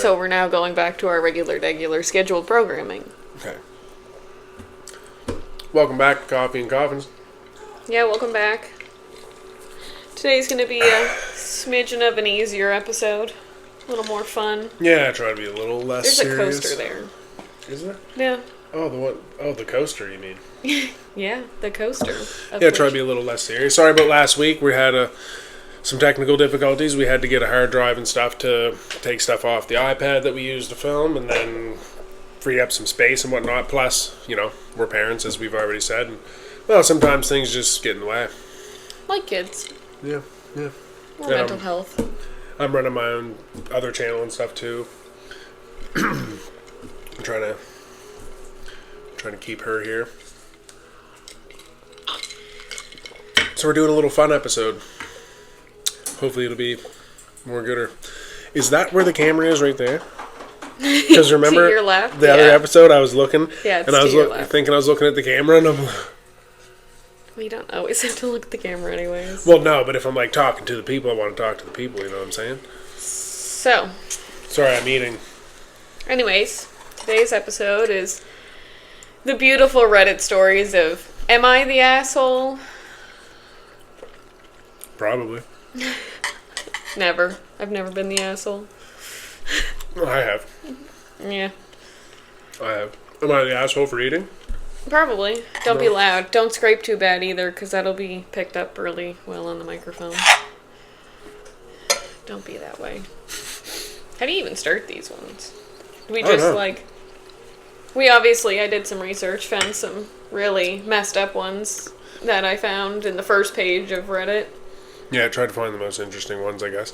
So we're now going back to our regular scheduled programming. Okay. Welcome back to Coffee and Coffins. Yeah, welcome back. Today's going to be a smidgen of an easier episode. A little more fun. Yeah, try to be a little less serious. There's a coaster there. Is there? Yeah. Oh, the one. Oh, the coaster, you mean? Yeah, the coaster. Yeah, try to be a little less serious. Sorry about last week. We had some technical difficulties. We had to get a hard drive and stuff to take stuff off the iPad that we used to film, and then free up some space and whatnot. Plus, we're parents, as we've already said. And, well, sometimes things just get in the way. Like kids. Yeah. Or mental health. I'm running my own other channel and stuff too. I'm trying to keep her here. So we're doing a little fun episode. Hopefully it'll be more gooder. Is that where the camera is right there? Because remember to your left? the other episode I was looking, it's and I was to your left. thinking I was looking at the camera, and I'm. Well, you don't always have to look at the camera anyways. Well, no, but if I'm talking to the people, I want to talk to the people. You know what I'm saying? So. Sorry, I'm eating. Anyways, today's episode is the beautiful Reddit stories of Am I the Asshole? Probably. Never. I've never been the asshole. I have. Yeah. I have. Am I the asshole for eating? Probably. Don't be loud. Don't scrape too bad either, because that'll be picked up really well on the microphone. Don't be that way. How do you even start these ones? We just I did some research, found some really messed up ones that I found in the first page of Reddit. Yeah, I tried to find the most interesting ones, I guess.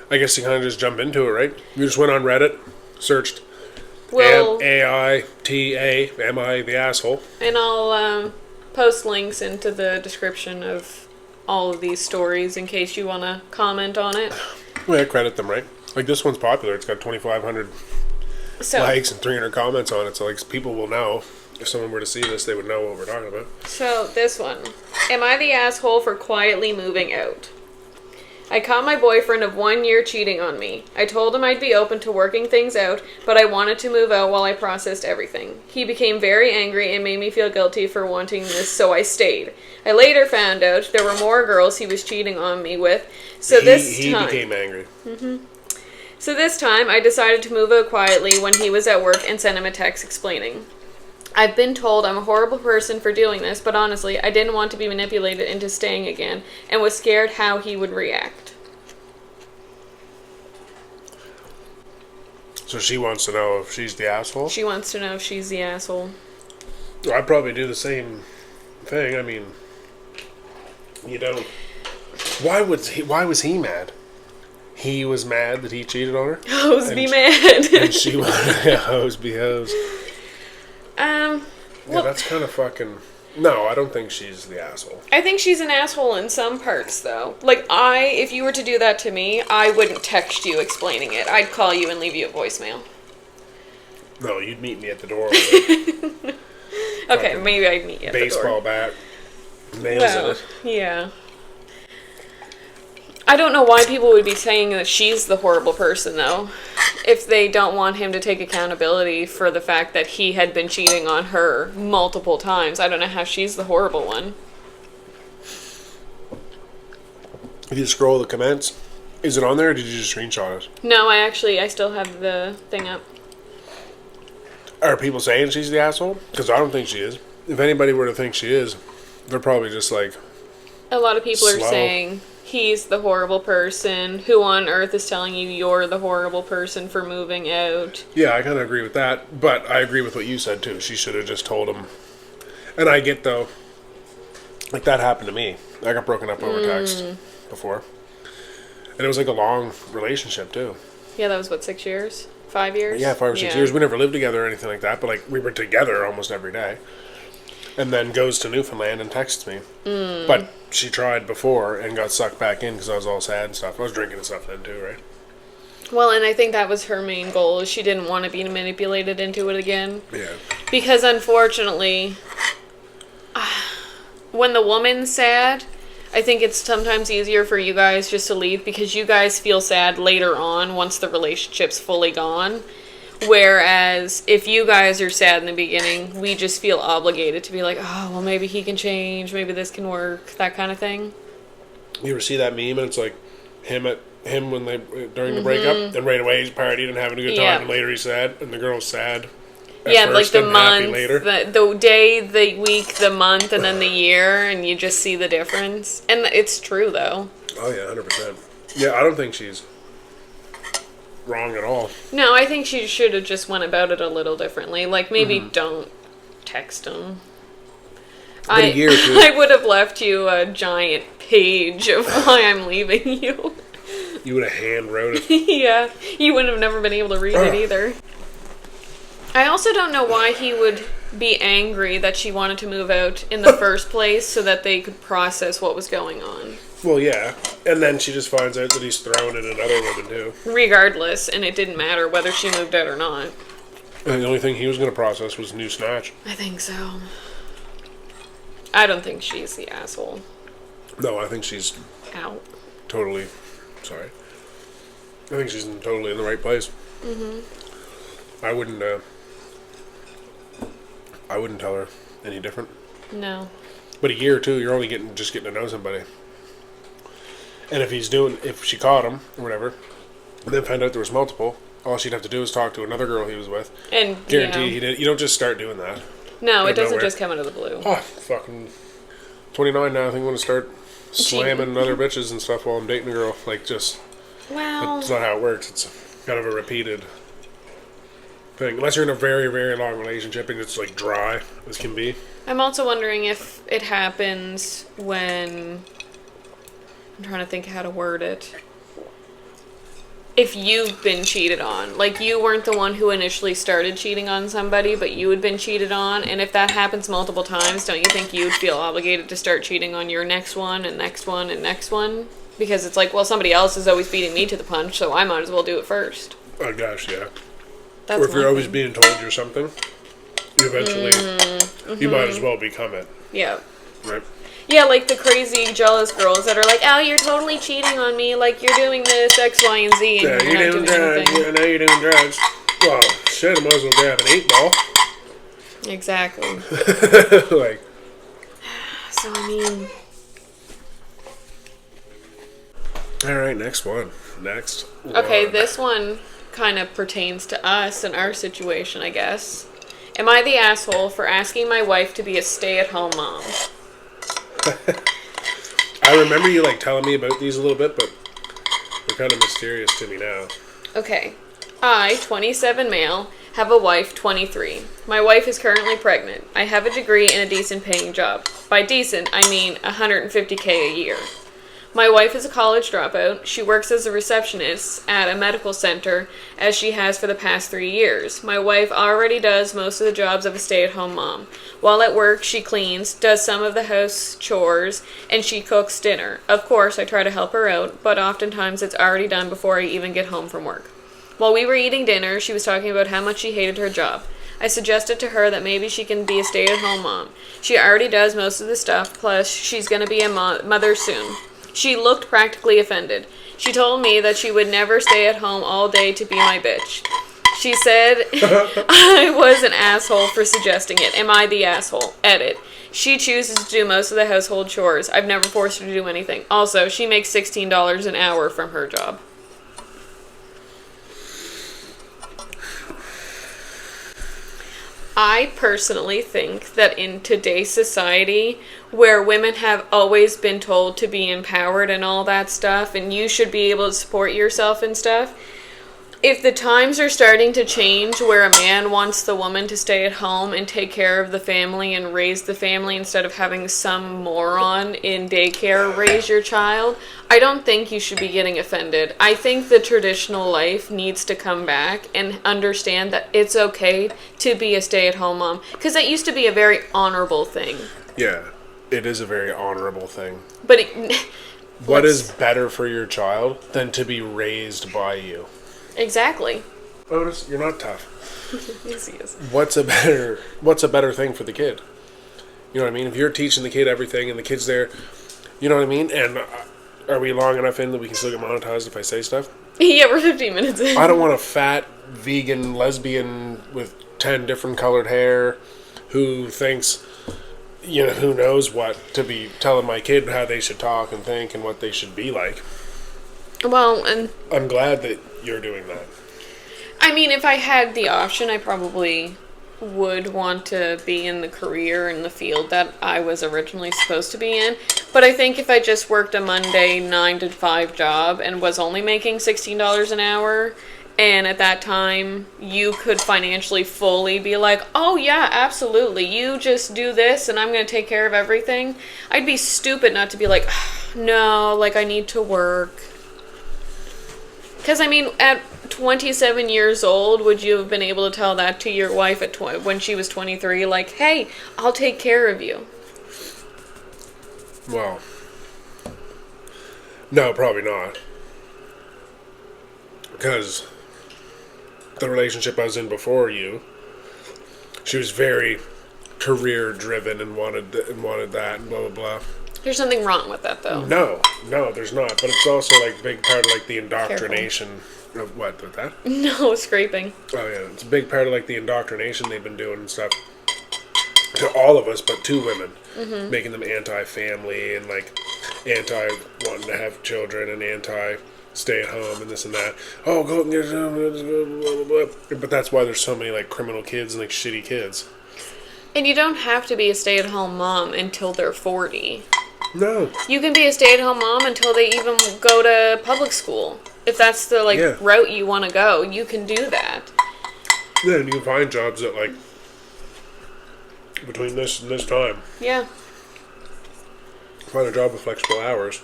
I guess you kind of just jump into it, right? You just went on Reddit, searched A-I-T-A, am I the asshole? And I'll post links into the description of all of these stories in case you want to comment on it. Well, I credit them, right? Like, this one's popular. It's got 2,500 likes and 300 comments on it, so people will know. If someone were to see this, they would know what we're talking about. So, this one. Am I the asshole for quietly moving out? I caught my boyfriend of 1 year cheating on me. I told him I'd be open to working things out, but I wanted to move out while I processed everything. He became very angry and made me feel guilty for wanting this, so I stayed. I later found out there were more girls he was cheating on me with, so he became angry. Mm-hmm. So this time, I decided to move out quietly when he was at work and sent him a text explaining. I've been told I'm a horrible person for doing this, but honestly, I didn't want to be manipulated into staying again, and was scared how he would react. So she wants to know if she's the asshole? She wants to know if she's the asshole. I'd probably do the same thing. I mean, you don't... Why was he mad? He was mad that he cheated on her? Hose be mad. And she was... Yeah, hose be hose. Well, yeah, that's kind of fucking... No, I don't think she's the asshole. I think she's an asshole in some parts, though. Like, if you were to do that to me, I wouldn't text you explaining it. I'd call you and leave you a voicemail. No, you'd meet me at the door. Okay, maybe I'd meet you at the door. Baseball bat. Nails in it. Yeah. I don't know why people would be saying that she's the horrible person, though, if they don't want him to take accountability for the fact that he had been cheating on her multiple times. I don't know how she's the horrible one. If you scroll the comments, is it on there or did you just screenshot it? No, I still have the thing up. Are people saying she's the asshole? Because I don't think she is. If anybody were to think she is, they're probably just like... A lot of people are saying... He's the horrible person. Who on earth is telling you you're the horrible person for moving out? Yeah, I kind of agree with that. But I agree with what you said, too. She should have just told him. And I get, though, like, that happened to me. I got broken up over text before. And it was, like, a long relationship, too. Yeah, that was, 6 years? 5 years? Yeah, 5 or 6 years. We never lived together or anything like that. But, like, we were together almost every day. And then goes to Newfoundland and texts me. But she tried before and got sucked back in because I was all sad and stuff. I was drinking and stuff then too, right? Well, and I think that was her main goal. She didn't want to be manipulated into it again. Yeah. Because unfortunately, when the woman's sad, I think it's sometimes easier for you guys just to leave because you guys feel sad later on once the relationship's fully gone. Whereas if you guys are sad in the beginning, we just feel obligated to be like, oh, well, maybe he can change, maybe this can work, that kind of thing. You ever see that meme and it's like him when they during the breakup and right away he's partying and having a good time and later he's sad and the girl's sad. Like the month, the day, the week, the month, and then the year, and you just see the difference. And it's true, though. Oh, yeah, 100%. Yeah, I don't think she's wrong at all. No, I think she should have just went about it a little differently. Like, maybe don't text him. I would have left you a giant page of why I'm leaving you. You would have hand wrote it. Yeah, you would have never been able to read it either. I also don't know why he would be angry that she wanted to move out in the first place so that they could process what was going on. Well, yeah. And then she just finds out that he's thrown in another woman, too. Regardless, and it didn't matter whether she moved out or not. And the only thing he was going to process was new snatch. I think so. I don't think she's the asshole. No, I think she's... out. Totally... Sorry. I think she's totally in the right place. I wouldn't tell her any different. No. But a year or two, you're only getting to know somebody. And if she caught him or whatever, and then found out there was multiple, all she'd have to do is talk to another girl he was with. And guarantee he did. You don't just start doing that. No, it doesn't just come out of the blue. Oh, fucking 29 now. I think I'm gonna start slamming other bitches and stuff while I'm dating a girl. Like just. Well. That's not how it works. It's kind of a repeated thing. Unless you're in a very, very long relationship and it's like dry as can be. I'm also wondering if it happens when... I'm trying to think how to word it. If you've been cheated on. Like, you weren't the one who initially started cheating on somebody, but you had been cheated on. And if that happens multiple times, don't you think you'd feel obligated to start cheating on your next one and next one and next one? Because it's like, well, somebody else is always beating me to the punch, so I might as well do it first. Oh, gosh, yeah. That's or if you're always being told you're something, you eventually, you might as well become it. Yeah. Right? Yeah, like the crazy jealous girls that are like, oh, you're totally cheating on me, like you're doing this, X, Y, and Z, and yeah, you're not doing drugs. anything. Yeah, now you're doing drugs. Well, shit, I might as well grab an 8-ball. Exactly. Like. So, I mean... Alright, next one. Next. Okay, this one kind of pertains to us and our situation, I guess. Am I the asshole for asking my wife to be a stay-at-home mom? I remember you telling me about these a little bit, but they're kind of mysterious to me now. Okay. I, 27 male, have a wife, 23. My wife is currently pregnant. I have a degree and a decent paying job. By decent, I mean $150K a year. My wife is a college dropout. She works as a receptionist at a medical center, as she has for the past 3 years. My wife already does most of the jobs of a stay-at-home mom. While at work, she cleans, does some of the house chores, and she cooks dinner. Of course, I try to help her out, but oftentimes it's already done before I even get home from work. While we were eating dinner, she was talking about how much she hated her job. I suggested to her that maybe she can be a stay-at-home mom. She already does most of the stuff, plus she's going to be a mother soon. She looked practically offended. She told me that she would never stay at home all day to be my bitch. She said I was an asshole for suggesting it. Am I the asshole? Edit. She chooses to do most of the household chores. I've never forced her to do anything. Also, she makes $16 an hour from her job. I personally think that in today's society, where women have always been told to be empowered and all that stuff, and you should be able to support yourself and stuff, if the times are starting to change where a man wants the woman to stay at home and take care of the family and raise the family instead of having some moron in daycare raise your child, I don't think you should be getting offended. I think the traditional life needs to come back and understand that it's okay to be a stay-at-home mom. Because that used to be a very honorable thing. Yeah, it is a very honorable thing. But what is better for your child than to be raised by you? Exactly. Otis, you're not tough. Yes, he is. What's a better thing for the kid? You know what I mean? If you're teaching the kid everything and the kid's there You know what I mean? And are we long enough in that we can still get monetized if I say stuff? Yeah, we're 15 minutes in. I don't want a fat, vegan, lesbian with 10 different colored hair who thinks, who knows what, to be telling my kid how they should talk and think and what they should be like. Well, and I'm glad that you're doing that. I mean, if I had the option, I probably would want to be in the career in the field that I was originally supposed to be in. But I think if I just worked a Monday 9 to 5 job and was only making $16 an hour, and at that time you could financially fully be like, oh yeah, absolutely, you just do this and I'm going to take care of everything, I'd be stupid not to be like, no, like I need to work. Because, I mean, at 27 years old, would you have been able to tell that to your wife at when she was 23? Like, hey, I'll take care of you. Well, no, probably not. Because the relationship I was in before you, she was very career-driven and wanted that and blah, blah, blah. There's something wrong with that, though. No, there's not. But it's also, like, a big part of, like, the indoctrination of what, with that? No, scraping. Oh, yeah. It's a big part of, like, the indoctrination they've been doing and stuff. To all of us, but to women. Mm-hmm. Making them anti-family and, like, anti-wanting to have children and anti-stay at home and this and that. Oh, go and get blah, blah, blah. But that's why there's so many, like, criminal kids and, like, shitty kids. And you don't have to be a stay-at-home mom until they're 40. No. You can be a stay-at-home mom until they even go to public school. If that's the, like, route you want to go, you can do that. Yeah, and you can find jobs that, like, between this and this time. Yeah. Find a job with flexible hours.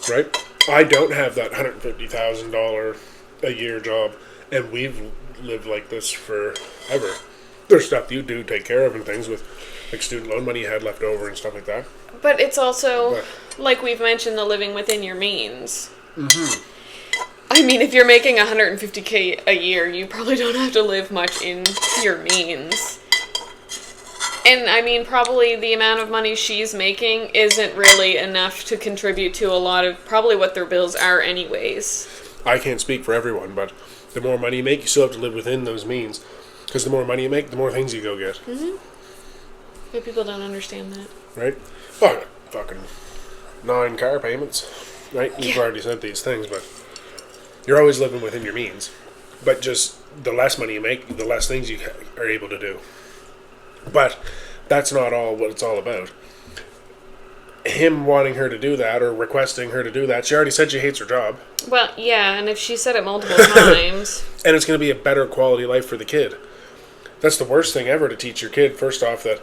Right? I don't have that $150,000 a year job, and we've lived like this forever. There's stuff you do take care of and things with, like, student loan money you had left over and stuff like that. But it's also, like we've mentioned, the living within your means. Mm-hmm. I mean, if you're making $150K a year, you probably don't have to live much in your means. And, I mean, probably the amount of money she's making isn't really enough to contribute to a lot of probably what their bills are anyways. I can't speak for everyone, but the more money you make, you still have to live within those means. Because the more money you make, the more things you go get. Mm-hmm. But people don't understand that. Right? Well, fucking 9 car payments. Right? You've already said these things, but you're always living within your means. But just the less money you make, the less things you are able to do. But that's not all what it's all about. Him wanting her to do that or requesting her to do that, she already said she hates her job. Well, yeah, and if she said it multiple times. And it's going to be a better quality life for the kid. That's the worst thing ever, to teach your kid, first off, that,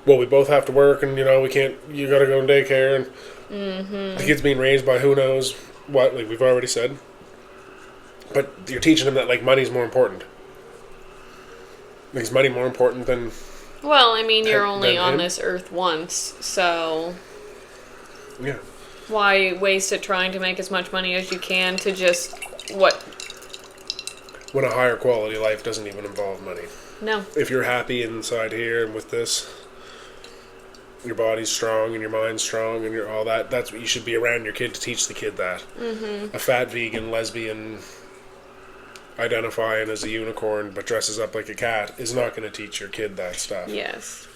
well, we both have to work and, we can't, you got to go in daycare and the kid's being raised by who knows what, like we've already said. But you're teaching him that, like, money's more important. Is money more important than... Well, I mean, you're only on this earth once, so... Yeah. Why waste it trying to make as much money as you can to just... What? When a higher quality life doesn't even involve money. No. If you're happy inside here and with this, your body's strong and your mind's strong and you're all that, that's what you should be around your kid to teach the kid that. Mm-hmm. A fat vegan, lesbian... identifying as a unicorn but dresses up like a cat is not going to teach your kid that stuff. Yes.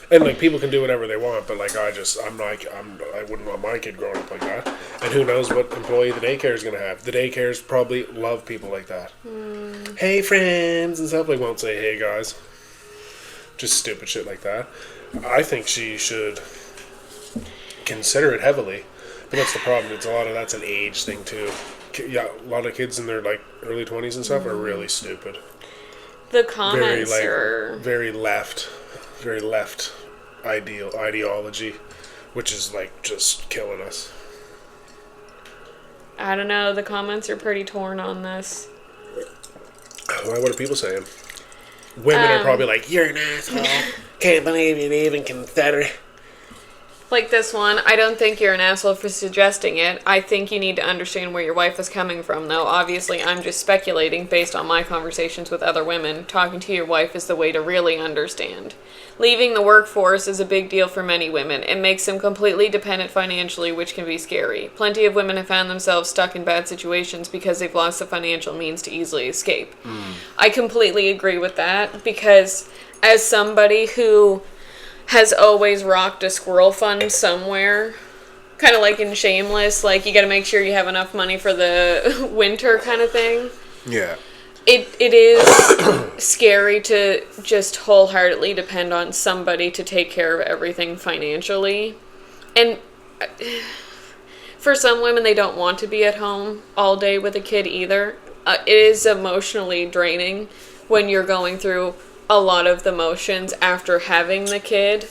And, like, people can do whatever they want, but, like, I wouldn't want my kid growing up like that. And who knows what employee the daycare is going to have. The daycares probably love people like that. Hey, friends, and stuff. Like, won't say, hey, guys. Just stupid shit like that. I think she should consider it heavily. But that's the problem. It's that's an age thing, too. Yeah, a lot of kids in their, like, early 20s and stuff are really stupid. The comments are... Very left ideology, which is, like, just killing us. I don't know. The comments are pretty torn on this. Well, what are people saying? Women are probably like, you're an asshole. Can't believe you'd even consider it. Like this one, I don't think you're an asshole for suggesting it. I think you need to understand where your wife is coming from, though. Obviously, I'm just speculating based on my conversations with other women. Talking to your wife is the way to really understand. Leaving the workforce is a big deal for many women. It makes them completely dependent financially, which can be scary. Plenty of women have found themselves stuck in bad situations because they've lost the financial means to easily escape. I completely agree with that, because as somebody who has always rocked a squirrel fund somewhere, kind of like in Shameless, like you got to make sure you have enough money for the winter kind of thing. Yeah. It is scary to just wholeheartedly depend on somebody to take care of everything financially. And for some women, they don't want to be at home all day with a kid either. It is emotionally draining when you're going through a lot of the motions after having the kid.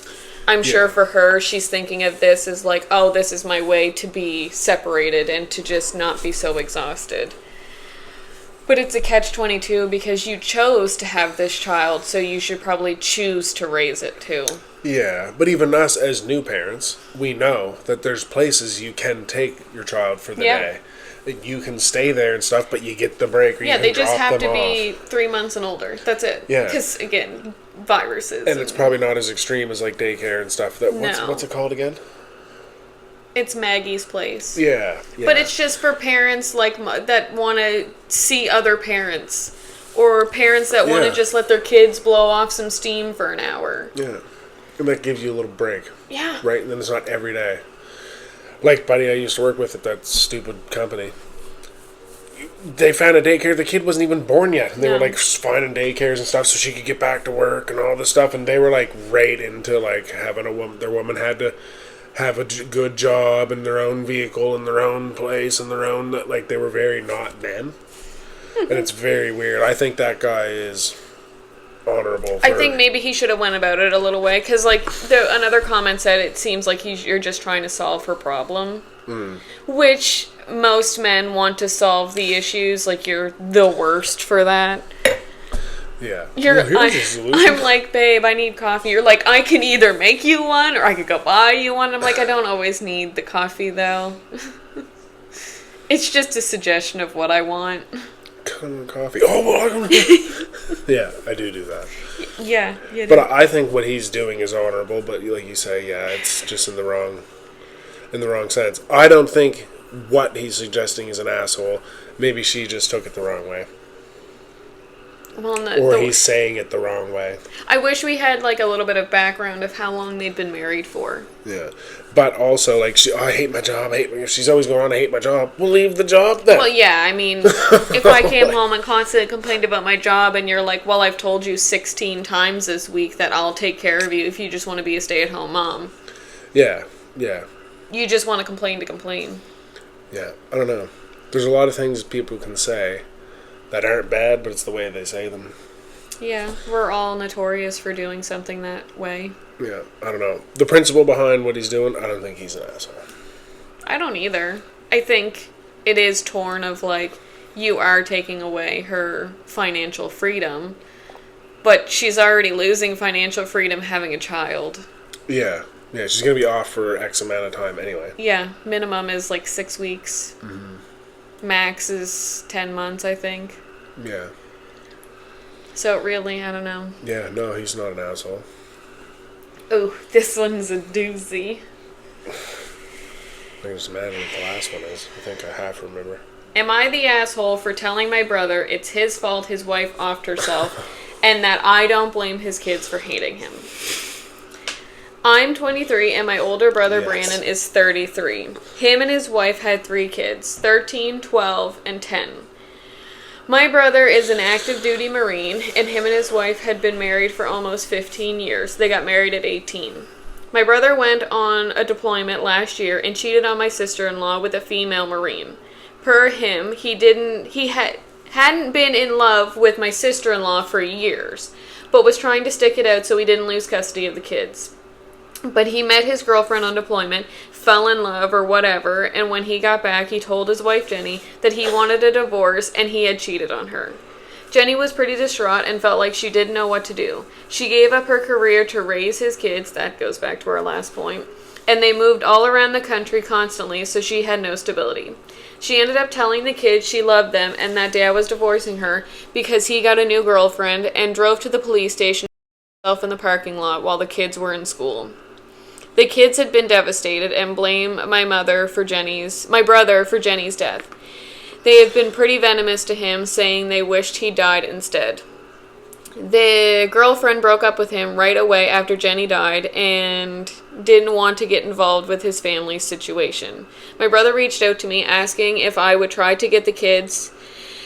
I'm sure for her, she's thinking of this as like, oh, this is my way to be separated and to just not be so exhausted. But it's a catch-22 because you chose to have this child, so you should probably choose to raise it too. Yeah, but even us as new parents, we know that there's places you can take your child for the day. You can stay there and stuff, but you get the break. Or you can they just have to off. be 3 months and older. That's it. Yeah. Because, again, viruses. And it's probably not as extreme as, like, daycare and stuff. What's it called again? It's Maggie's Place. Yeah. But it's just for parents like that want to see other parents. Or parents that want to just let their kids blow off some steam for an hour. Yeah. And that gives you a little break. Yeah. Right? And then it's not every day. Like, buddy I used to work with at that stupid company. They found a daycare. The kid wasn't even born yet. And they were, like, finding daycares and stuff so she could get back to work and all this stuff. And they were, like, right into, like, having a woman. Their woman had to have a good job and their own vehicle and their own place and their own... Like, they were very not men. And it's very weird. I think that guy is honorable. I think maybe he should have went about it a little way, because like another comment said, it seems like you're just trying to solve her problem, which most men want to solve the issues. Like, you're the worst for that. Yeah. I'm like, babe, I need coffee. You're like, I can either make you one or I could go buy you one. I'm like, I don't always need the coffee though. It's just a suggestion of what I want. Coffee. Oh, well, yeah, I do that. Yeah. But I think what he's doing is honorable. But like you say, it's just in the wrong sense. I don't think what he's suggesting is an asshole. Maybe she just took it the wrong way. Well, he's saying it the wrong way. I wish we had like a little bit of background of how long they'd been married for. Yeah, but also like, I hate my job. She's always going on. I hate my job. We'll leave the job then. Well, yeah. I mean, if I came home and constantly complained about my job, and you're like, well, I've told you 16 times this week that I'll take care of you if you just want to be a stay-at-home mom. Yeah. You just want to complain to complain. Yeah, I don't know. There's a lot of things people can say that aren't bad, but it's the way they say them. Yeah, we're all notorious for doing something that way. Yeah, I don't know. The principle behind what he's doing, I don't think he's an asshole. I don't either. I think it is torn of, like, you are taking away her financial freedom, but she's already losing financial freedom having a child. Yeah, she's going to be off for X amount of time anyway. Yeah, minimum is like 6 weeks. Mm-hmm. Max is 10 months, I think. Yeah. So really, I don't know. Yeah, no, he's not an asshole. Oh, this one's a doozy. I can just imagine what the last one is. I think I half remember. Am I the asshole for telling my brother it's his fault his wife offed herself and that I don't blame his kids for hating him? I'm 23 and my older brother Brandon is 33. Him and his wife had 3 kids, 13, 12, and 10. My brother is an active duty Marine, and him and his wife had been married for almost 15 years. They got married at 18. My brother went on a deployment last year and cheated on my sister-in-law with a female Marine. Per him, he hadn't been in love with my sister-in-law for years, but was trying to stick it out so he didn't lose custody of the kids. But he met his girlfriend on deployment, fell in love or whatever, and when he got back, he told his wife Jenny that he wanted a divorce and he had cheated on her. Jenny was pretty distraught and felt like she didn't know what to do. She gave up her career to raise his kids, that goes back to our last point, and they moved all around the country constantly, so she had no stability. She ended up telling the kids she loved them and that Dad was divorcing her because he got a new girlfriend, and drove to the police station himself in the parking lot while the kids were in school. The kids had been devastated and blame my brother for Jenny's death. They have been pretty venomous to him, saying they wished he died instead. The girlfriend broke up with him right away after Jenny died and didn't want to get involved with his family's situation. My brother reached out to me asking if I would try to get the kids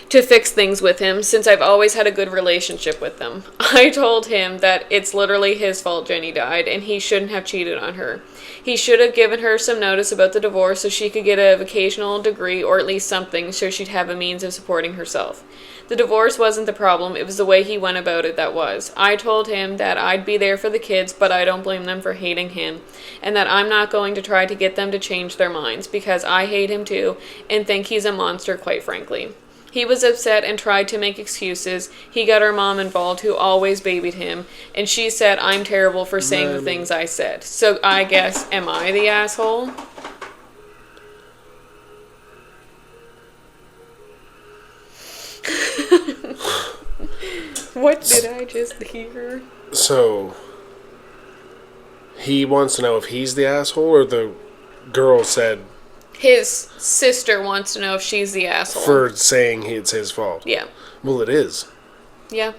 to fix things with him, since I've always had a good relationship with them. I told him that it's literally his fault Jenny died and he shouldn't have cheated on her. He should have given her some notice about the divorce so she could get a vocational degree or at least something so she'd have a means of supporting herself. The divorce wasn't the problem, it was the way he went about it that was. I told him that I'd be there for the kids, but I don't blame them for hating him, and that I'm not going to try to get them to change their minds, because I hate him too, and think he's a monster, quite frankly. He was upset and tried to make excuses. He got our mom involved, who always babied him, and she said I'm terrible for saying the things I said. So I guess, am I the asshole? What did I just hear? So, he wants to know if he's the asshole, or the girl said... His sister wants to know if she's the asshole. For saying it's his fault. Yeah. Well, it is. Yeah.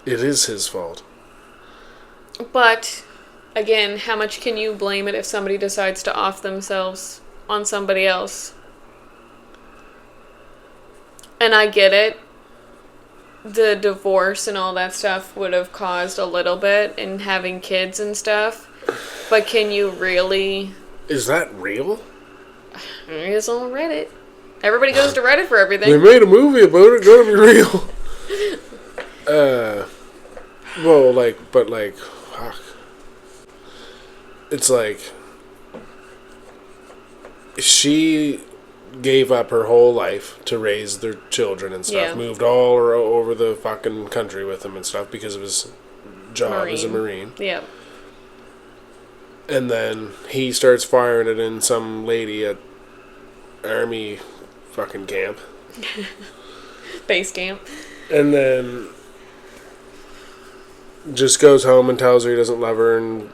It is his fault. But, again, how much can you blame it if somebody decides to off themselves on somebody else? And I get it. The divorce and all that stuff would have caused a little bit in having kids and stuff. But can you really... Is that real? It's on Reddit. Everybody goes to Reddit for everything. They made a movie about it. Gotta be real. Well, fuck. It's like... She gave up her whole life to raise their children and stuff. Yeah. Moved all over the fucking country with them and stuff because of his job as a Marine. Yeah. And then he starts firing it in some lady at army fucking camp. Base camp. And then just goes home and tells her he doesn't love her and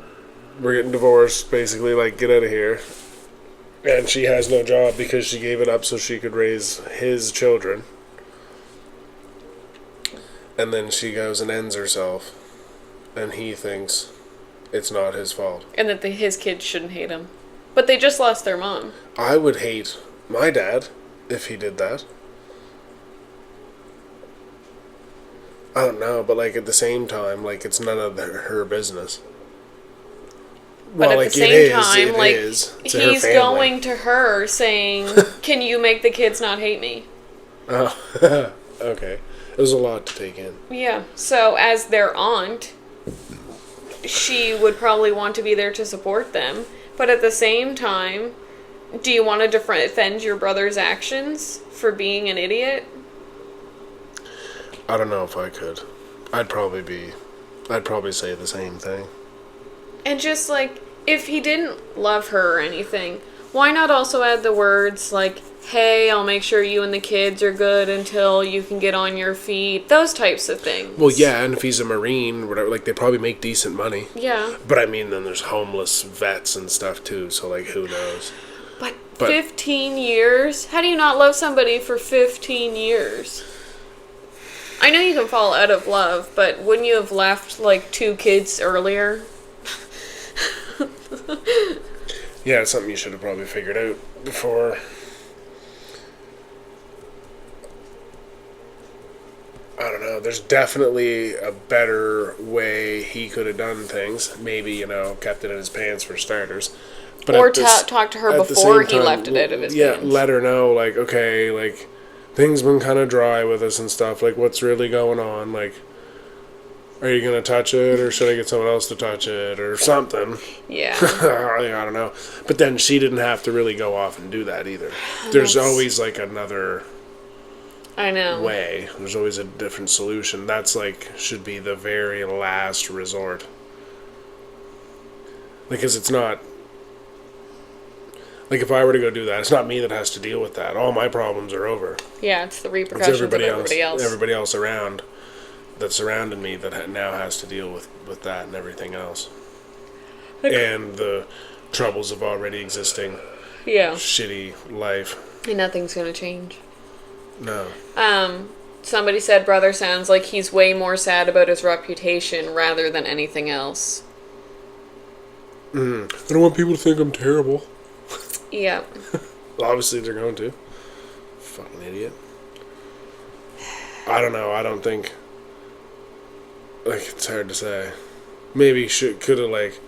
we're getting divorced, basically, like, get out of here. And she has no job because she gave it up so she could raise his children. And then she goes and ends herself. And he thinks it's not his fault. And that his kids shouldn't hate him. But they just lost their mom. I would hate my dad if he did that. I don't know, but like at the same time, like it's none of her business. But well, at like the same time, it like is. he's going to her saying, "Can you make the kids not hate me?" Oh, okay. It was a lot to take in. Yeah. So as their aunt, she would probably want to be there to support them. But at the same time, do you want to defend your brother's actions for being an idiot? I don't know if I could. I'd probably say the same thing. And just like, if he didn't love her or anything, why not also add the words like, "Hey, I'll make sure you and the kids are good until you can get on your feet," those types of things. Well, yeah, and if he's a Marine, whatever, like they probably make decent money. Yeah. But I mean, then there's homeless vets and stuff too, so like who knows? But 15 years? How do you not love somebody for 15 years? I know you can fall out of love, but wouldn't you have left like 2 kids earlier? Yeah, it's something you should have probably figured out before. I don't know. There's definitely a better way he could have done things. Maybe, kept it in his pants for starters. But or talk to her before he left it out of his pants. Yeah, let her know, like, okay, like, things been kind of dry with us and stuff. Like, what's really going on? Like, are you going to touch it, or should I get someone else to touch it, or something? Yeah. I don't know. But then she didn't have to really go off and do that either. There's always, like, another way. There's always a different solution. That's, like, should be the very last resort. Because it's not Like, if I were to go do that, it's not me that has to deal with that. All my problems are over. Yeah, it's the It's repercussions everybody of everybody else. Everybody else around that surrounded me that now has to deal with that and everything else. And the troubles of already existing shitty life. And nothing's going to change. No. Somebody said brother sounds like he's way more sad about his reputation rather than anything else. I don't want people to think I'm terrible. Yeah. Well, obviously they're going to. Fucking idiot. I don't know. I don't think... Like, it's hard to say. Maybe could have, like...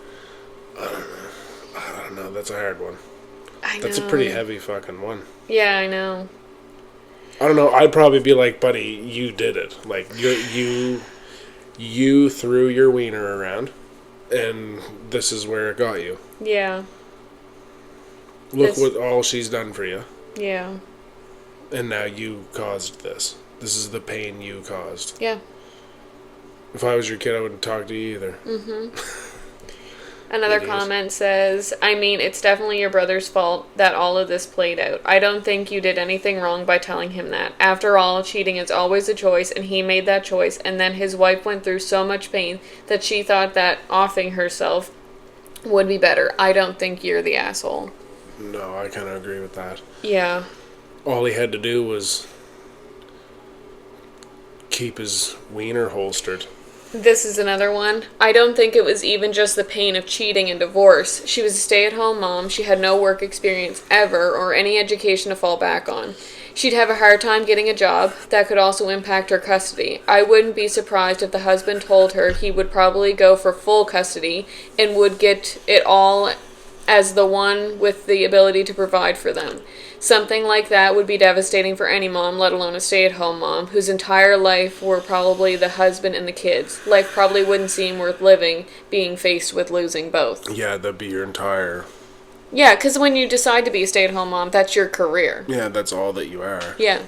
I don't know. That's a hard one. I know. That's a pretty heavy fucking one. Yeah, I know. I don't know. I'd probably be like, buddy, you did it. Like, you threw your wiener around, and this is where it got you. Yeah. Look what all she's done for you. Yeah. And now you caused this. This is the pain you caused. Yeah. If I was your kid, I wouldn't talk to you either. Another comment says, I mean, it's definitely your brother's fault that all of this played out. I don't think you did anything wrong by telling him that. After all, cheating is always a choice, and he made that choice, and then his wife went through so much pain that she thought that offing herself would be better. I don't think you're the asshole. No, I kind of agree with that. Yeah. All he had to do was keep his wiener holstered. This is another one. I don't think it was even just the pain of cheating and divorce. She was a stay-at-home mom. She had no work experience ever or any education to fall back on. She'd have a hard time getting a job. That could also impact her custody. I wouldn't be surprised if the husband told her he would probably go for full custody and would get it all as the one with the ability to provide for them. Something like that would be devastating for any mom, let alone a stay-at-home mom, whose entire life were probably the husband and the kids. Life probably wouldn't seem worth living, being faced with losing both. Yeah, that'd be your entire... Yeah, because when you decide to be a stay-at-home mom, that's your career. Yeah, that's all that you are. Yeah.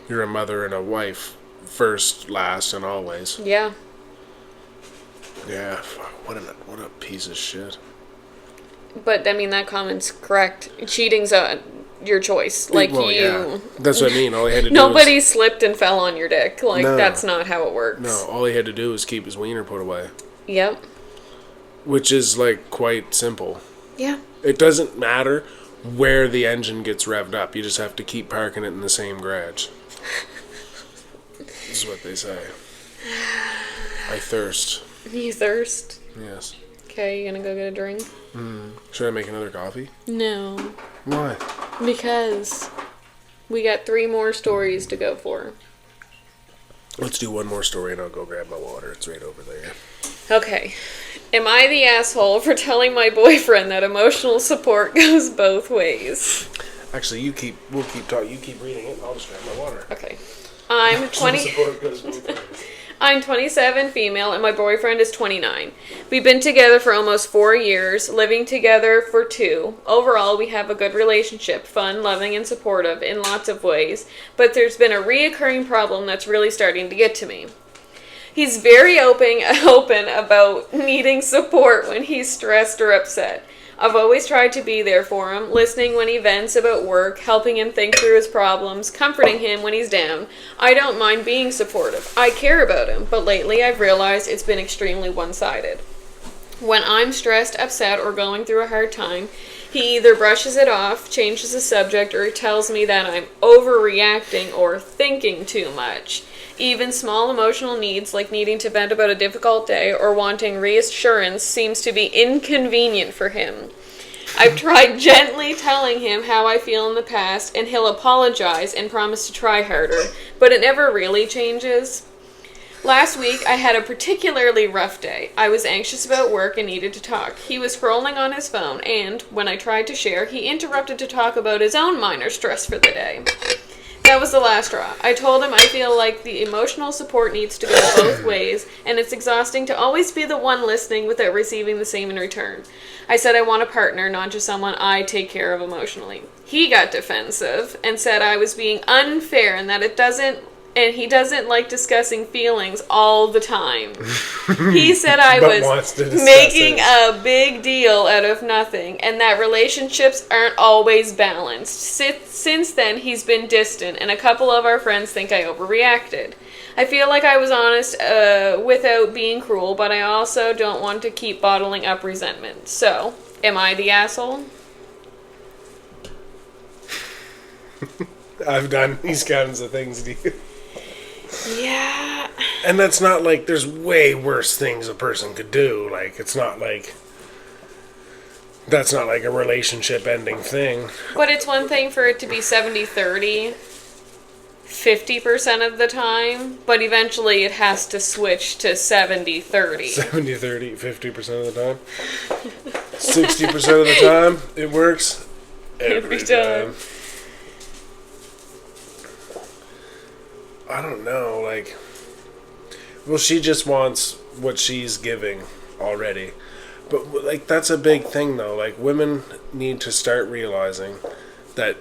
You're a mother and a wife, first, last, and always. Yeah. Yeah, fuck, what a piece of shit. But, I mean, that comment's correct. Cheating's your choice. Like, well, yeah. That's what I mean. All he had to do Nobody slipped and fell on your dick. Like, No. That's not how it works. No, all he had to do was keep his wiener put away. Yep. Which is, like, quite simple. Yeah. It doesn't matter where the engine gets revved up. You just have to keep parking it in the same garage. This is what they say. I thirst. You thirst? Yes. Okay, you gonna go get a drink? Should I make another coffee? No. Why? Because we got 3 more stories to go for. Let's do one more story and I'll go grab my water. It's right over there. Okay. Am I the asshole for telling my boyfriend that emotional support goes both ways? Actually, we'll keep talking. You keep reading it. I'll just grab my water. Okay. I'm 20. Support goes both ways. I'm 27, female, and my boyfriend is 29. We've been together for almost 4 years, living together for 2. Overall, we have a good relationship, fun, loving, and supportive in lots of ways, but there's been a reoccurring problem that's really starting to get to me. He's very open about needing support when he's stressed or upset. I've always tried to be there for him, listening when he vents about work, helping him think through his problems, comforting him when he's down. I don't mind being supportive. I care about him, but lately I've realized it's been extremely one-sided. When I'm stressed, upset, or going through a hard time, he either brushes it off, changes the subject, or tells me that I'm overreacting or thinking too much. Even small emotional needs like needing to vent about a difficult day or wanting reassurance seems to be inconvenient for him. I've tried gently telling him how I feel in the past, and he'll apologize and promise to try harder, but it never really changes. Last week, I had a particularly rough day. I was anxious about work and needed to talk. He was scrolling on his phone, and when I tried to share, he interrupted to talk about his own minor stress for the day. That was the last straw. I told him I feel like the emotional support needs to go both ways, and it's exhausting to always be the one listening without receiving the same in return. I said I want a partner, not just someone I take care of emotionally. He got defensive and said I was being unfair and that it doesn't and he doesn't like discussing feelings all the time. He said I was making a big deal out of nothing, and that relationships aren't always balanced. Since then, he's been distant, and a couple of our friends think I overreacted. I feel like I was honest without being cruel, but I also don't want to keep bottling up resentment. So, am I the asshole? I've done these kinds of things to you. Yeah. And that's not like, there's way worse things a person could do. Like, it's not like, that's not like a relationship ending thing. But it's one thing for it to be 70-30, 50% of the time, but eventually it has to switch to 70-30. 70-30, 50% of the time. 60% of the time, it works every time. I don't know, like, well, she just wants what she's giving already. But, like, that's a big thing, though. Like, women need to start realizing that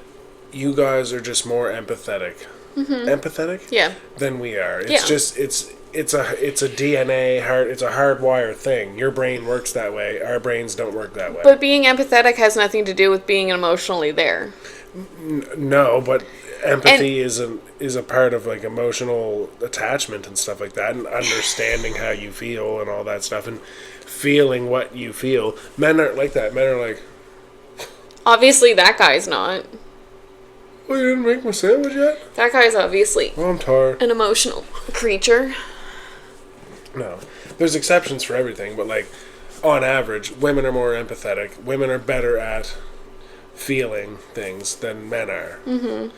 you guys are just more empathetic. Mm-hmm. Empathetic? Yeah. Than we are. It's just, it's a DNA, it's a hardwired thing. Your brain works that way. Our brains don't work that way. But being empathetic has nothing to do with being emotionally there. No, but empathy is a part of like emotional attachment and stuff like that, and understanding how you feel and all that stuff, and feeling what you feel. Men aren't like that. Men are like, obviously that guy's not. Oh, you didn't make my sandwich yet? That guy's obviously I'm tired. An emotional creature. No, there's exceptions for everything, but like on average, women are more empathetic. Women are better at feeling things than men are. Mm-hmm.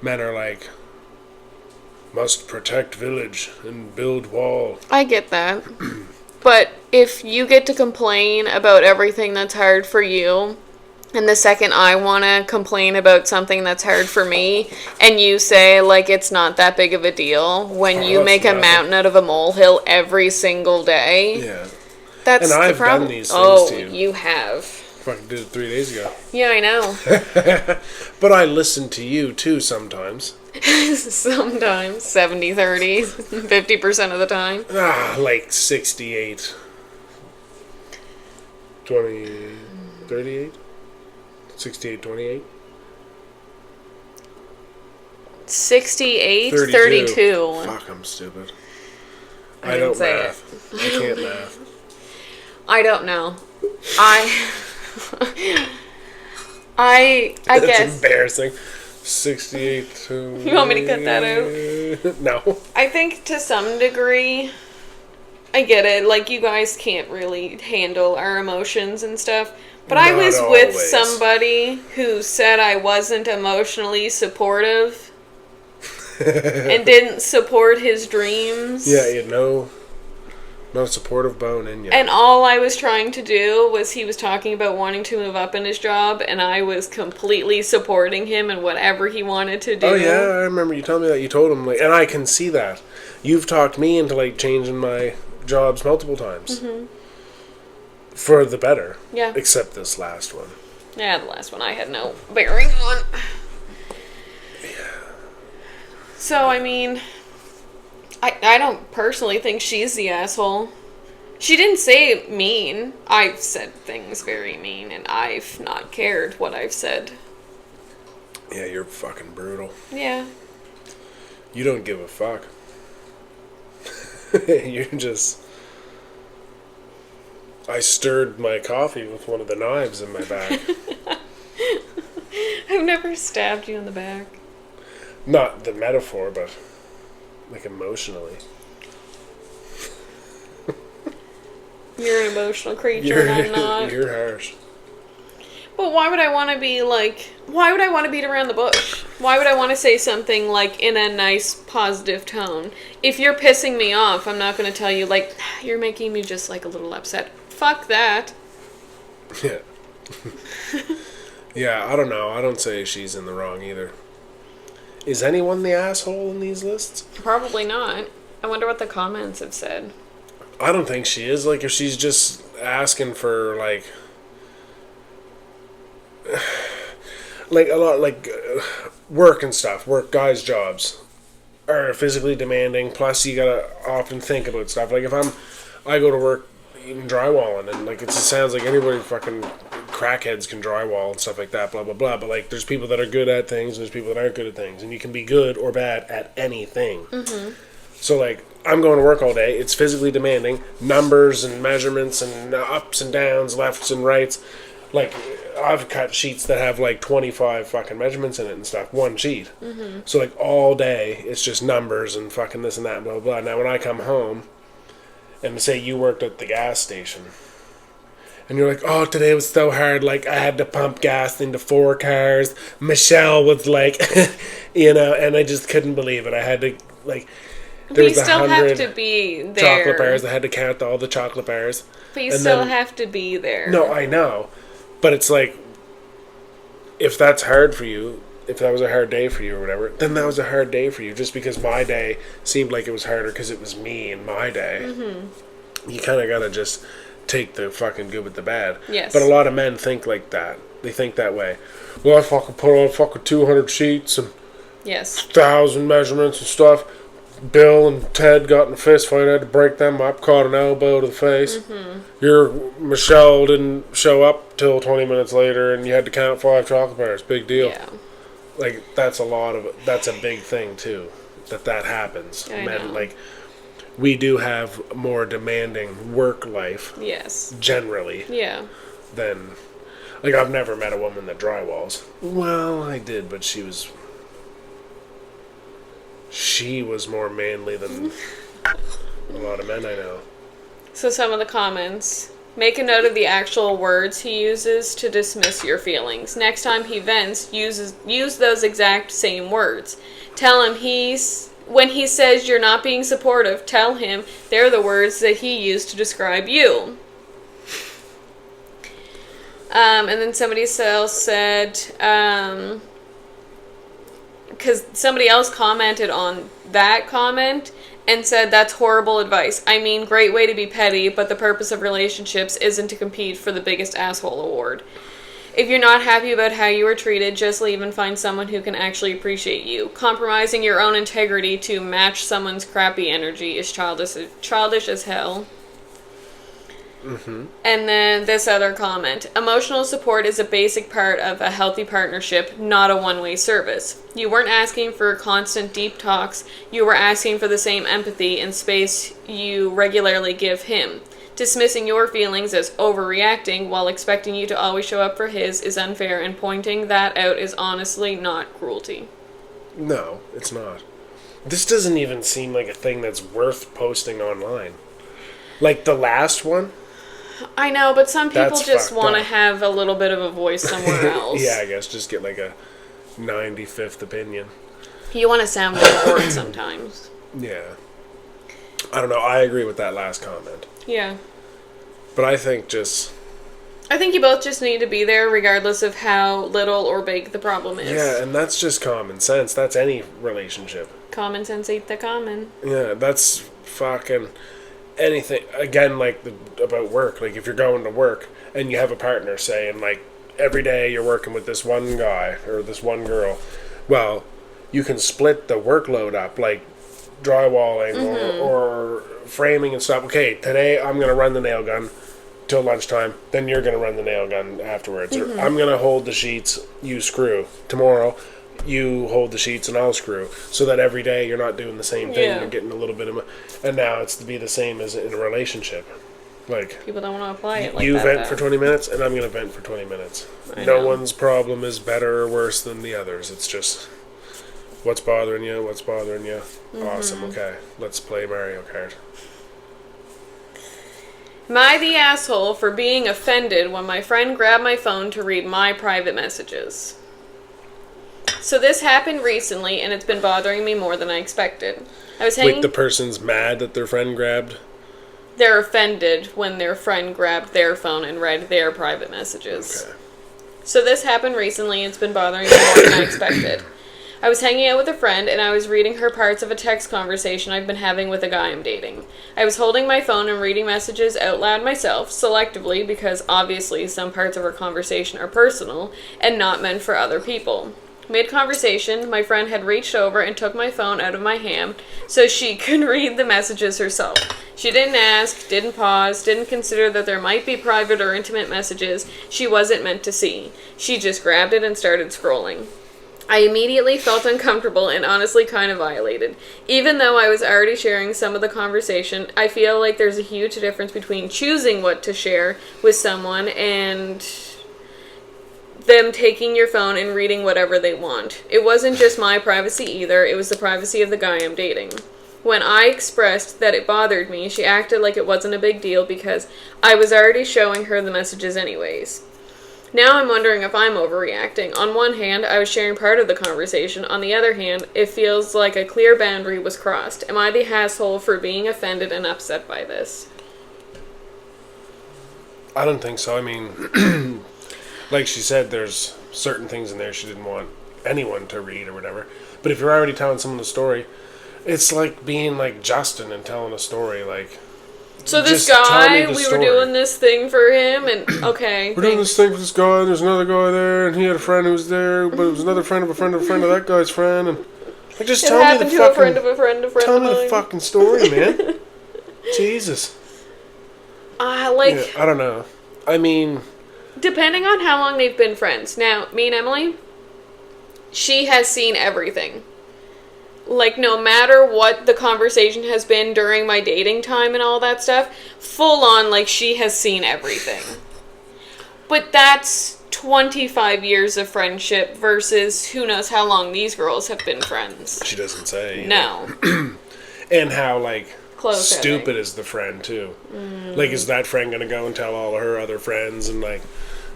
Men are like, must protect village and build wall. I get that. But if you get to complain about everything that's hard for you, and the second I want to complain about something that's hard for me, and you say, like, it's not that big of a deal, when you make a mountain out of a molehill every single day. Yeah. That's and I've the problem. done these things to you. Oh, you have. Fucking did it 3 days ago. Yeah, I know. But I listen to you, too, sometimes. Sometimes. 70-30. 50% of the time. Like 68. 20... 38? 68-28? 68, 32. Fuck, I'm stupid. I don't say math. I can't math. I don't know. I That's guess. Embarrassing. 68 to... You want me to cut that out? No. I think to some degree, I get it. Like, you guys can't really handle our emotions and stuff. But I was with somebody who said I wasn't emotionally supportive and didn't support his dreams. Yeah, you know, no supportive bone in you. And all I was trying to do was, he was talking about wanting to move up in his job, and I was completely supporting him in whatever he wanted to do. Oh yeah, I remember you telling me that. You told him, like, and I can see that. You've talked me into like changing my jobs multiple times. Mm-hmm. For the better. Yeah. Except this last one. Yeah, the last one I had no bearing on. Yeah. So, I mean, I don't personally think she's the asshole. She didn't say mean. I've said things very mean, and I've not cared what I've said. Yeah, you're fucking brutal. Yeah. You don't give a fuck. You're just... I stirred my coffee with one of the knives in my back. I've never stabbed you in the back. Not the metaphor, but like emotionally. You're an emotional creature and I'm not. You're harsh. But why would I want to be like... Why would I want to beat around the bush? Why would I want to say something like in a nice, positive tone? If you're pissing me off, I'm not going to tell you, like, you're making me just like a little upset. Fuck that. Yeah. Yeah, I don't know. I don't say she's in the wrong either. Is anyone the asshole in these lists? Probably not. I wonder what the comments have said. I don't think she is. Like, if she's just asking for, like a lot, like, work and stuff. Work, guys' jobs. are physically demanding. Plus, you gotta often think about stuff. Like if I go to work even drywalling, and like it sounds like anybody fucking crackheads can drywall and stuff like that. Blah blah blah. But like, there's people that are good at things, and there's people that aren't good at things, and you can be good or bad at anything. Mm-hmm. So like, I'm going to work all day. It's physically demanding. Numbers and measurements and ups and downs, lefts and rights. Like, I've cut sheets that have like 25 fucking measurements in it and stuff. One sheet. Mm-hmm. So like all day, it's just numbers and fucking this and that and blah, blah, blah. Now when I come home, and say you worked at the gas station, and you're like, oh, today was so hard. Like, I had to pump gas into 4 cars. Michelle was like, you know, and I just couldn't believe it. I had to, like... But you still have to be there. Chocolate bars. I had to count all the chocolate bars. But you still have to be there. No, I know. But it's like, if that's hard for you, if that was a hard day for you or whatever, then that was a hard day for you. Just because my day seemed like it was harder because it was me and my day. Mm-hmm. You kind of got to just take the fucking good with the bad. Yes. But a lot of men think like that. They think that way. Well, I fucking put on fucking 200 sheets and 1,000 measurements and stuff. Bill and Ted got in a fist fight. I had to break them up, caught an elbow to the face. Mm-hmm. Your Michelle didn't show up till 20 minutes later, and you had to count 5 chocolate bars. Big deal. Yeah. Like, that's a big thing too, that happens. I know. Like, we do have more demanding work life. Yes. Generally. Yeah. Than, like, I've never met a woman that drywalls. Well, I did, but she was more manly than a lot of men I know. So some of the comments. Make a note of the actual words he uses to dismiss your feelings. Next time he vents, use those exact same words. Tell him when he says you're not being supportive, tell him they're the words that he used to describe you. And then somebody else said, because somebody else commented on that comment and said, that's horrible advice. I mean, great way to be petty, but the purpose of relationships isn't to compete for the biggest asshole award. If you're not happy about how you were treated, just leave and find someone who can actually appreciate you. Compromising your own integrity to match someone's crappy energy is childish as hell. Mm-hmm. And then this other comment. Emotional support is a basic part of a healthy partnership, not a one-way service. You weren't asking for constant deep talks. You were asking for the same empathy and space you regularly give him. Dismissing your feelings as overreacting while expecting you to always show up for his is unfair, and pointing that out is honestly not cruelty. No, it's not. This doesn't even seem like a thing that's worth posting online. Like the last one? I know, but some people just want to have a little bit of a voice somewhere else. Yeah, I guess just get like a 95th opinion. You want to sound more bored sometimes. Yeah. I don't know. I agree with that last comment. Yeah. But I think you both just need to be there regardless of how little or big the problem is. Yeah, and that's just common sense. That's any relationship. Common sense ain't the common. Yeah, that's fucking... anything. Again, like about work, like if you're going to work and you have a partner, say, and like every day you're working with this one guy or this one girl, well, you can split the workload up, like drywalling or framing and stuff. Okay, today I'm going to run the nail gun till lunchtime, then you're going to run the nail gun afterwards. Or I'm going to hold the sheets, you screw. Tomorrow you hold the sheets and I'll screw, so that every day you're not doing the same thing. You're getting a little bit of and now it's to be the same as in a relationship. Like, people don't want to apply it like you that. vent for 20 minutes and I'm going to vent for 20 minutes. No one's problem is better or worse than the others. It's just what's bothering you. Awesome. Okay, let's play Mario Kart. Am I the asshole for being offended when my friend grabbed my phone to read my private messages? So this happened recently, and it's been bothering me more than I expected. I was hanging... Wait, the person's mad that their friend grabbed? They're offended when their friend grabbed their phone and read their private messages. Okay. So this happened recently, and it's been bothering me more than I expected. I was hanging out with a friend, and I was reading her parts of a text conversation I've been having with a guy I'm dating. I was holding my phone and reading messages out loud myself, selectively, because obviously some parts of our conversation are personal and not meant for other people. Mid-conversation, my friend had reached over and took my phone out of my hand so she could read the messages herself. She didn't ask, didn't pause, didn't consider that there might be private or intimate messages she wasn't meant to see. She just grabbed it and started scrolling. I immediately felt uncomfortable and honestly kind of violated. Even though I was already sharing some of the conversation, I feel like there's a huge difference between choosing what to share with someone and them taking your phone and reading whatever they want. It wasn't just my privacy either, it was the privacy of the guy I'm dating. When I expressed that it bothered me, she acted like it wasn't a big deal because I was already showing her the messages anyways. Now I'm wondering if I'm overreacting. On one hand, I was sharing part of the conversation. On the other hand, it feels like a clear boundary was crossed. Am I the asshole for being offended and upset by this? I don't think so. I mean, like she said, there's certain things in there she didn't want anyone to read or whatever. But if you're already telling someone a story, it's like being like Justin and telling a story. Like, so this just tell me guy, the we story. were doing this thing for him, and okay, We're doing this thing for this guy, and there's another guy there, and he had a friend who was there, but it was another friend of a friend of a friend of that guy's friend, and like, just It tell me the happened to fucking, a friend of a friend of tell of me mine. the fucking story, man. Jesus. Like, Yeah, I don't know. I mean, depending on how long they've been friends. Now, me and Emily, she has seen everything. Like, no matter what the conversation has been during my dating time and all that stuff, full on, like, she has seen everything. But that's 25 years of friendship versus who knows how long these girls have been friends. she doesn't say. No. And how, like, Close, stupid is the friend, too. Like, is that friend going to go and tell all of her other friends and, like,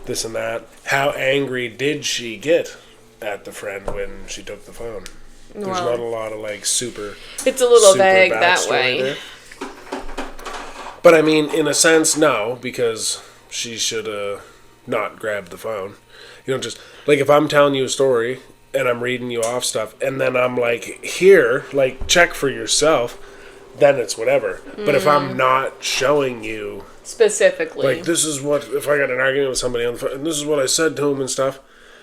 this and that? How angry did she get at the friend when she took the phone? There's not a lot of, like, super... It's a little super vague that backstory way. there. But, I mean, in a sense, no, because she should have not grabbed the phone. You know, just... Like, if I'm telling you a story, and I'm reading you off stuff, and then I'm like, here, like, check for yourself, then it's whatever. But if I'm not showing you... Specifically. Like, this is what... If I got an argument with somebody on the phone, and this is what I said to him and stuff...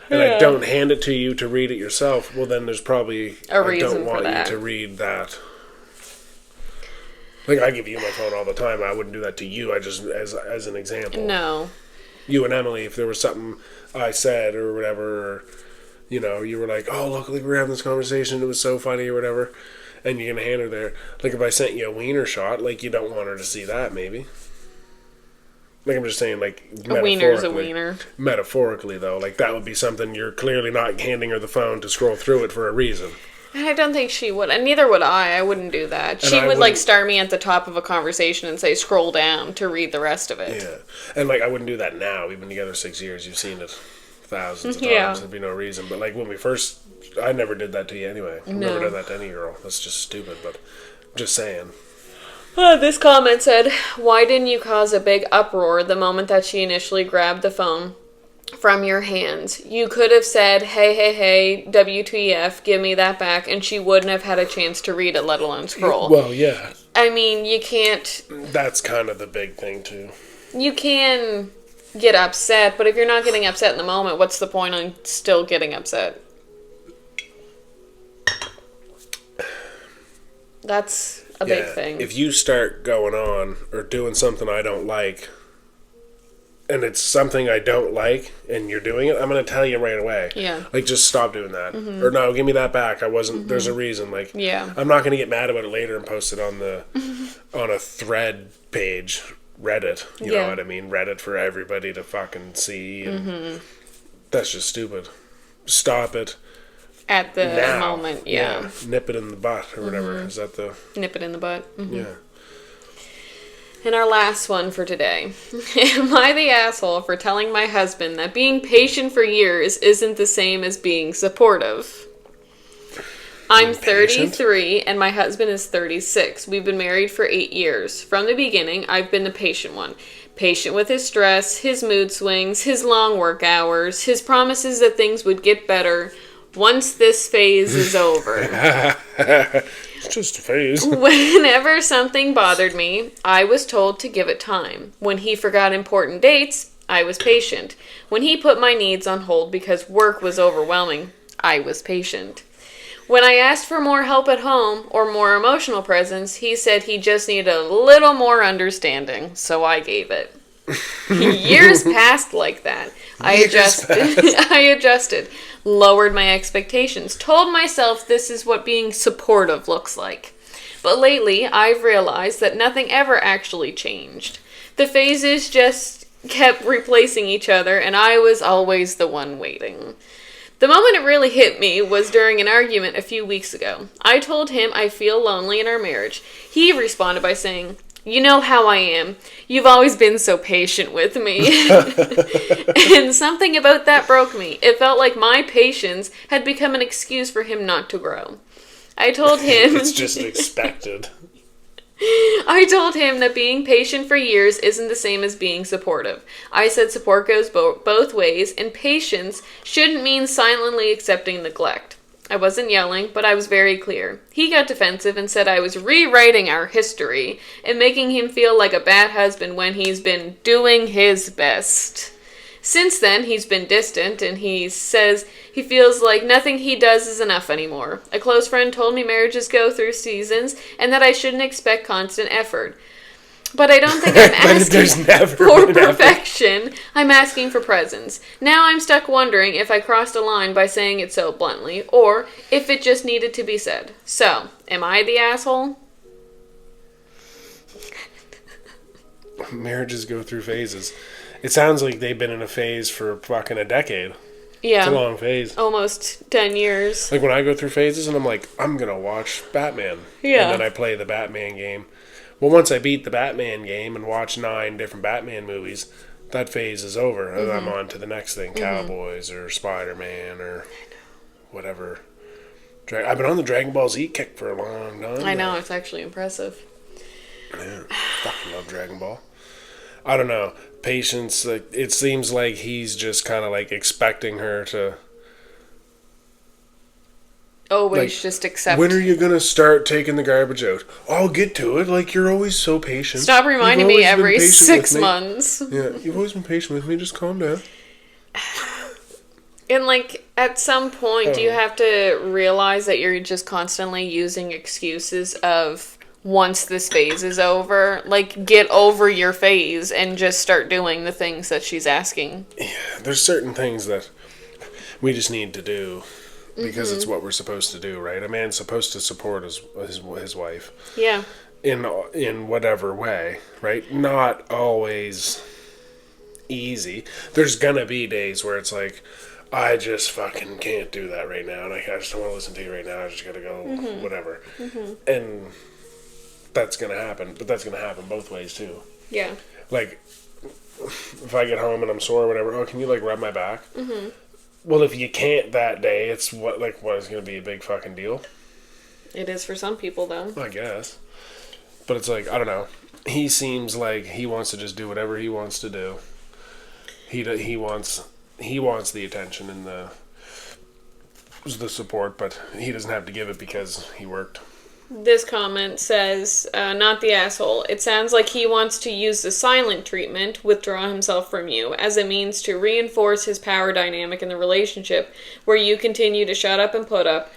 And I don't hand it to you to read it yourself, well, then there's probably... A reason I don't want for that. you to read that. Like, I give you my phone all the time. I wouldn't do that to you. I just, as an example. No. You and Emily, if there was something I said or whatever, or, you know, you were like, oh, look, we were having this conversation, it was so funny or whatever, and you're going to hand her there. Like, if I sent you a wiener shot, like, you don't want her to see that, maybe. Like, I'm just saying, like, A wiener's a wiener. Metaphorically, though, like, that would be something you're clearly not handing her the phone to scroll through it for a reason. And I don't think she would. And neither would I. I wouldn't do that. She would, like, start me at the top of a conversation and say, scroll down to read the rest of it. Yeah. And, like, I wouldn't do that now. We've been together 6 years. You've seen it thousands of times. Yeah. There'd be no reason. But, like, when we first... I never did that to you anyway. I've never done that to any girl. That's just stupid, but I'm just saying. This comment said, why didn't you cause a big uproar the moment that she initially grabbed the phone from your hands? You could have said, hey, WTF, give me that back, and she wouldn't have had a chance to read it, let alone scroll. Well, yeah. I mean, you can't... That's kind of the big thing, too. You can get upset, but if you're not getting upset in the moment, what's the point on still getting upset? That's a big thing. If you start going on or doing something I don't like, and it's something I don't like, and you're doing it, I'm going to tell you right away. Yeah. Like, just stop doing that. Or no, give me that back. I wasn't, there's a reason. Like, Yeah. I'm not going to get mad about it later and post it on the, on a thread page, Reddit. You know what I mean? Reddit for everybody to fucking see. And that's just stupid. Stop it. At the Now. moment, yeah. Nip it in the butt or whatever. Is that the... Nip it in the butt. Yeah. And our last one for today. Am I the asshole for telling my husband that being patient for years isn't the same as being supportive? I'm 33 and my husband is 36. We've been married for 8 years. From the beginning, I've been the patient one. Patient with his stress, his mood swings, his long work hours, his promises that things would get better once this phase is over. It's just a phase. Whenever something bothered me, I was told to give it time. When he forgot important dates, I was patient. When he put my needs on hold because work was overwhelming, I was patient. When I asked for more help at home or more emotional presence, he said he just needed a little more understanding, so I gave it. Years passed like that. I adjusted, lowered my expectations, told myself this is what being supportive looks like. But lately, I've realized that nothing ever actually changed. The phases just kept replacing each other, and I was always the one waiting. The moment it really hit me was during an argument a few weeks ago. I told him I feel lonely in our marriage. He responded by saying, "You know how I am. You've always been so patient with me." And something about that broke me. It felt like my patience had become an excuse for him not to grow. I told him... It's just expected. I told him that being patient for years isn't the same as being supportive. I said support goes both ways, and patience shouldn't mean silently accepting neglect. I wasn't yelling, but I was very clear. He got defensive and said I was rewriting our history and making him feel like a bad husband when he's been doing his best. Since then, he's been distant, and he says he feels like nothing he does is enough anymore. A close friend told me marriages go through seasons and that I shouldn't expect constant effort. But I don't think I'm asking for perfection. I'm asking for presence. Now I'm stuck wondering if I crossed a line by saying it so bluntly, or if it just needed to be said. So, am I the asshole? Marriages go through phases. It sounds like they've been in a phase for fucking a decade. Yeah. It's a long phase. Almost 10 years. Like when I go through phases and I'm like, I'm going to watch Batman. Yeah. And then I play the Batman game. Well, once I beat the Batman game and watch 9 different Batman movies, that phase is over. And I'm on to the next thing. Cowboys or Spider-Man or whatever. I've been on the Dragon Ball Z kick for a long time. I know, it's actually impressive. Yeah. Fucking love Dragon Ball. I don't know. Patience, like, it seems like he's just kind of like expecting her to always like, just accept. When are you gonna start taking the garbage out? I'll get to it. Like, you're always so patient. Stop reminding me every 6 months. Yeah, you've always been patient with me. Just calm down. And like at some point you have to realize that you're just constantly using excuses of once this phase is over, like, get over your phase and just start doing the things that she's asking. Yeah, there's certain things that we just need to do because it's what we're supposed to do, right? A man's supposed to support his wife. Yeah. In whatever way, right? Not always easy. There's gonna be days where it's like, I just fucking can't do that right now, and I just don't want to listen to you right now. I just gotta go, whatever. And that's gonna happen, but that's gonna happen both ways too. Yeah. Like, if I get home and I'm sore or whatever, oh, can you like rub my back? Well, if you can't that day, it's what is gonna be a big fucking deal? It is for some people, though. I guess. But it's like, I don't know. He seems like he wants to just do whatever he wants to do. He wants the attention and the support, but he doesn't have to give it because he worked. This comment says, not the asshole. It sounds like he wants to use the silent treatment, withdraw himself from you, as a means to reinforce his power dynamic in the relationship, where you continue to shut up and put up,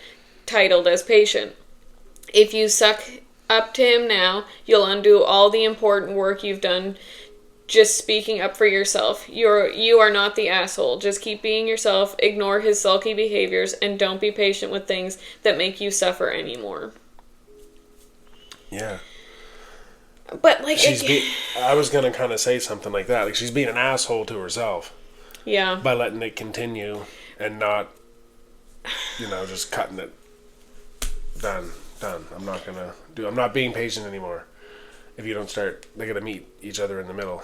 titled as patient. If you suck up to him now, you'll undo all the important work you've done just speaking up for yourself. You are not the asshole. Just keep being yourself, ignore his sulky behaviors, and don't be patient with things that make you suffer anymore. Yeah. But, like... I was going to kind of say something like that. Like, she's being an asshole to herself. Yeah. By letting it continue and not, just cutting it. Done. I'm not being patient anymore. If you don't start, they're going to meet each other in the middle.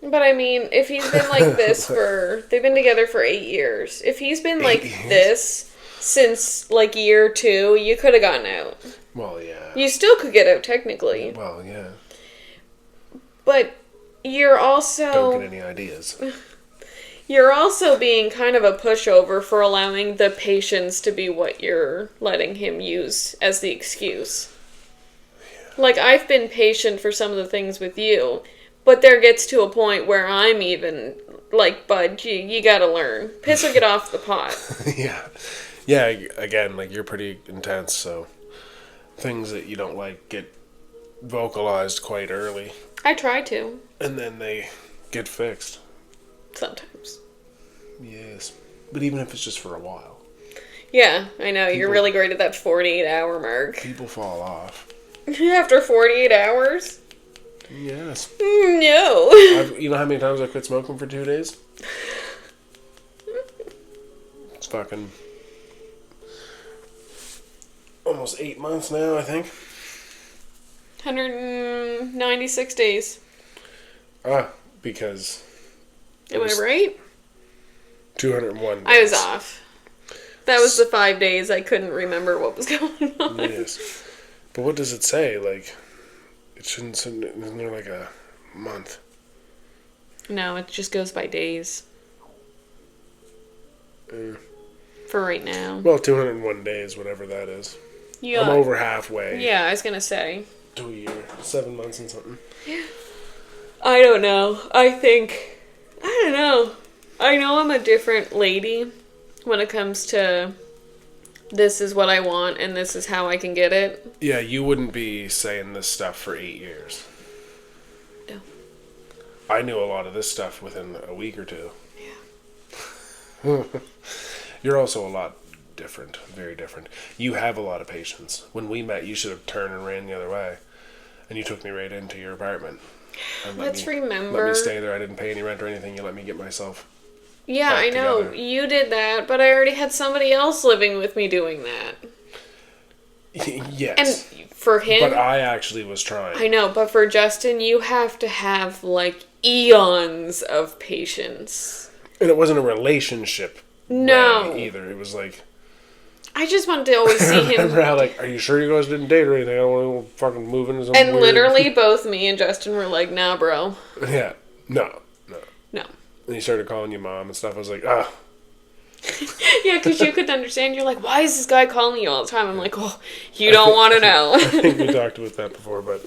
But I mean, if he's been like this they've been together for 8 years. If he's been like this since like year 2, you could have gotten out. Well, yeah. You still could get out technically. Well, yeah. But you're also... Don't get any ideas. You're also being kind of a pushover for allowing the patience to be what you're letting him use as the excuse. Yeah. Like, I've been patient for some of the things with you, but there gets to a point where I'm even like, bud, you gotta learn. Piss or get off the pot. Yeah. Yeah, again, like, you're pretty intense, so things that you don't like get vocalized quite early. I try to. And then they get fixed. Sometimes. Yes. But even if it's just for a while. Yeah, I know. You're really great at that 48-hour mark. People fall off. After 48 hours? Yes. No. You know how many times I quit smoking for 2 days? It's fucking almost 8 months now, I think. 196 days. Because... Am I right? 201 days. I was off. That was the 5 days I couldn't remember what was going on. Yes. But what does it say? Like, it shouldn't... Isn't there like a month? No, it just goes by days. For right now. Well, 201 days, whatever that is. Yeah. I'm over halfway. Yeah, I was gonna say. To a year. 7 months and something. I don't know. I don't know. I know I'm a different lady when it comes to this is what I want and this is how I can get it. Yeah, you wouldn't be saying this stuff for 8 years. No. I knew a lot of this stuff within a week or two. Yeah. You're also a lot different. Very different. You have a lot of patience. When we met, you should have turned and ran the other way. And you took me right into your apartment. Let's remember. Let me stay there. I didn't pay any rent or anything. You let me get myself. Yeah, I know. Together. You did that, but I already had somebody else living with me doing that. Yes. And for him... But I actually was trying. I know, but for Justin, you have to have, like, eons of patience. And it wasn't a relationship No. way either. It was like... I just wanted to always see him... Remember how, like, are you sure you guys didn't date or anything? I don't want to fucking move into something And weird. literally both me and Justin were like, nah, bro. Yeah. No. No. And he started calling you mom and stuff. I was like, Yeah, because you couldn't understand. You're like, why is this guy calling you all the time? I'm like, oh, you don't want to know. I think we talked about that before, but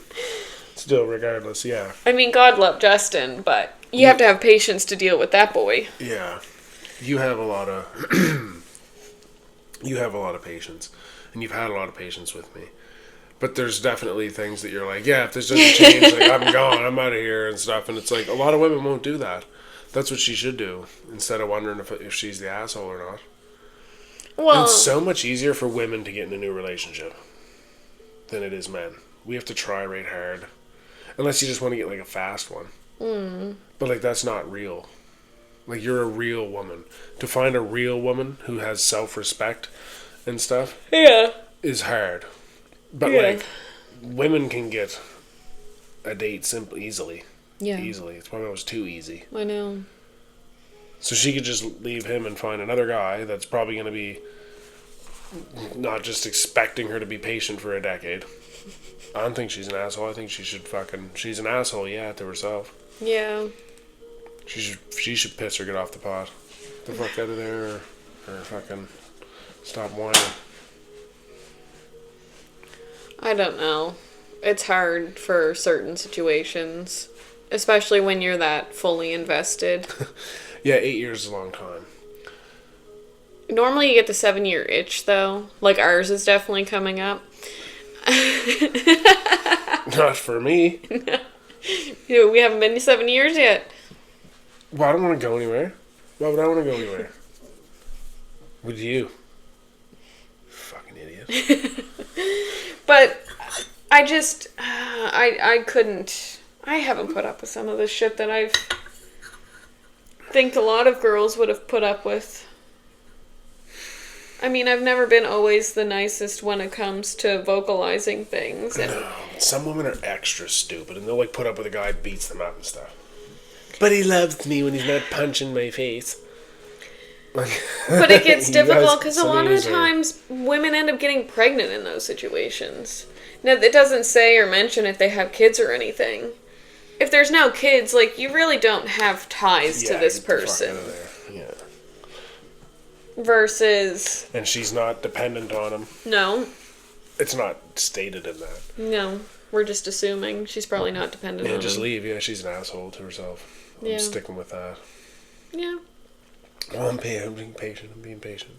still, regardless, yeah. I mean, God love Justin, but you have to have patience to deal with that boy. Yeah. You have a lot of... you have a lot of patience. And you've had a lot of patience with me. But there's definitely things that you're like, yeah, if this doesn't change, like, I'm gone, I'm out of here and stuff. And it's like, a lot of women won't do that. That's what she should do, instead of wondering if she's the asshole or not. Well, It's so much easier for women to get in a new relationship than it is men. We have to try right hard. Unless you just want to get, like, a fast one. But, like, that's not real. Like, you're a real woman. To find a real woman who has self-respect and stuff is hard. But, like, women can get a date easily. Yeah. Easily. It's probably almost too easy. I know. So she could just leave him and find another guy that's probably going to be not just expecting her to be patient for a decade. I don't think she's an asshole. I think she's an asshole, yeah, to herself. Yeah. She should piss or get off the pot. Get the fuck out of there or fucking stop whining. I don't know. It's hard for certain situations. Especially when you're that fully invested. Yeah, 8 years is a long time. Normally you get the 7-year itch, though. Like, ours is definitely coming up. Not for me. No. We haven't been to 7 years yet. Well, I don't want to go anywhere. Why would I want to go anywhere? Would you? Fucking idiot. But I just... I couldn't... I haven't put up with some of the shit that I think a lot of girls would have put up with. I mean, I've never been always the nicest when it comes to vocalizing things. And No, some women are extra stupid and they'll like put up with a guy who beats them up and stuff. But he loves me when he's not punching my face. But it gets difficult because a some lot of the times women end up getting pregnant in those situations. Now, it doesn't say or mention if they have kids or anything. If there's no kids, like, you really don't have ties to this person. Get the fuck out of there. Yeah. Versus... And she's not dependent on him. No. It's not stated in that. No. We're just assuming she's probably not dependent on Yeah, just him. leave. Yeah, she's an asshole to herself. I'm sticking with that. Yeah. Well, I'm being patient. I'm being patient.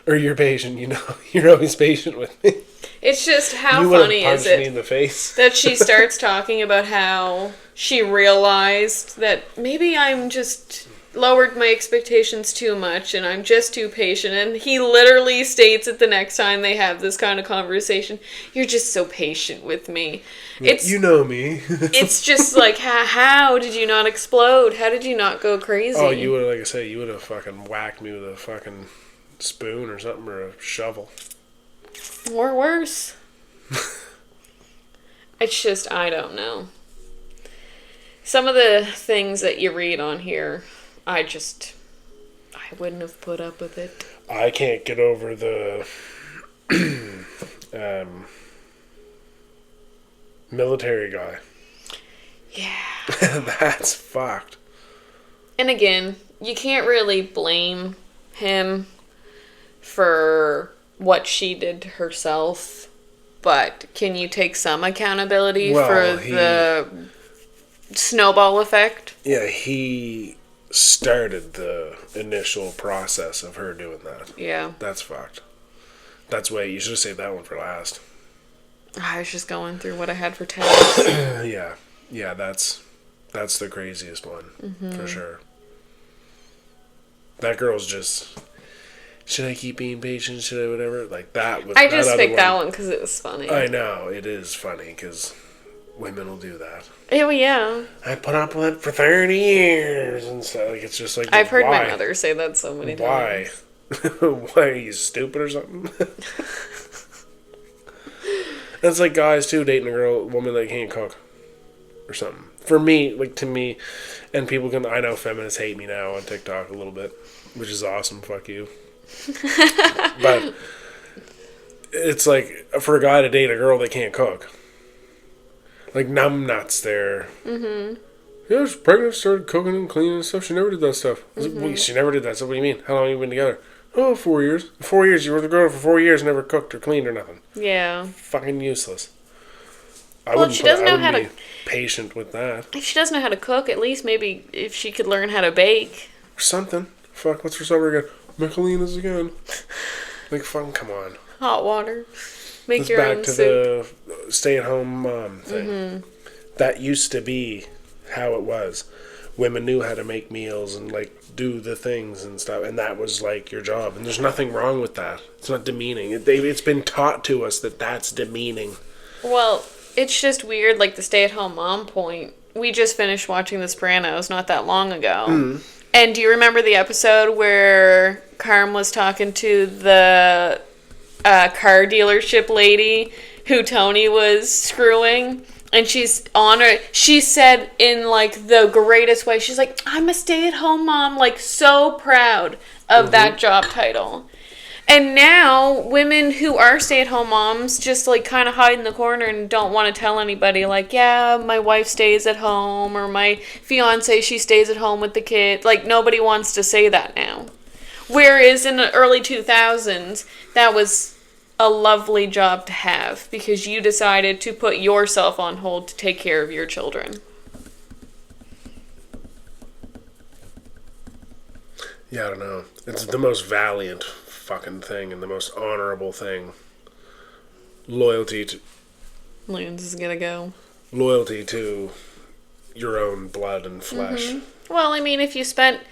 Or you're patient, you know. You're always patient with me. It's just how you funny is me it in the face. that she starts talking about how she realized that maybe I'm just lowered my expectations too much and I'm just too patient. And he literally states it the next time they have this kind of conversation. You're just so patient with me. It's, you know me. It's just like, how did you not explode? How did you not go crazy? Oh, you would have, like I say, you would have fucking whacked me with a fucking spoon or something, or a shovel. Or worse. It's just, I don't know. Some of the things that you read on here, I wouldn't have put up with it. I can't get over the military guy. Yeah. That's fucked. And again, you can't really blame him for what she did to herself, but can you take some accountability for the snowball effect? Yeah, he started the initial process of her doing that. Yeah. That's fucked. That's why you should have saved that one for last. I was just going through what I had for tabs. Yeah, that's the craziest one, for sure. That girl's just, should I keep being patient? Should I whatever? Like that was. I just picked that one because it was funny. I know it is funny because women will do that. Oh yeah. I put up with it for 30 years and stuff. Like it's just like I've heard my mother say that so many times. Why? Why are you stupid or something? That's like guys too dating a woman that can't cook or something. For me, like to me, and people can. I know feminists hate me now on TikTok a little bit, which is awesome. Fuck you. But it's like for a guy to date a girl that can't cook. Like numbnuts there. Mm-hmm. Yeah, I was pregnant, started cooking and cleaning and stuff. She never did that stuff. I was like, wait, she never did that stuff? What do you mean? How long have you been together? Oh, 4 years. 4 years. You were with a girl for 4 years, never cooked or cleaned or nothing. Yeah. Fucking useless. She doesn't know how to... patient with that. If she doesn't know how to cook, at least maybe if she could learn how to bake. Or something. Fuck, what's for supper again? Michelinas again. Like, fucking come on. Hot water. Make Let's your own soup. back to the stay-at-home mom thing. Mm-hmm. That used to be how it was. Women knew how to make meals and, like, do the things and stuff. And that was, like, your job. And there's nothing wrong with that. It's not demeaning. It's been taught to us that that's demeaning. Well, it's just weird, like, the stay-at-home mom point. We just finished watching The Sopranos not that long ago. Mm. And do you remember the episode where Carm was talking to the car dealership lady who Tony was screwing? And she's on her. She said in like the greatest way. She's like, I'm a stay-at-home mom. Like so proud of that job title. And now women who are stay-at-home moms just like kind of hide in the corner and don't want to tell anybody. Like, yeah, my wife stays at home, or my fiance, she stays at home with the kid. Like nobody wants to say that now. Whereas in the early 2000s, that was a lovely job to have because you decided to put yourself on hold to take care of your children. Yeah, I don't know. It's the most valiant fucking thing and the most honorable thing. Loyalty to... Loons is gonna go. Loyalty to your own blood and flesh. Mm-hmm. Well, I mean, if you spent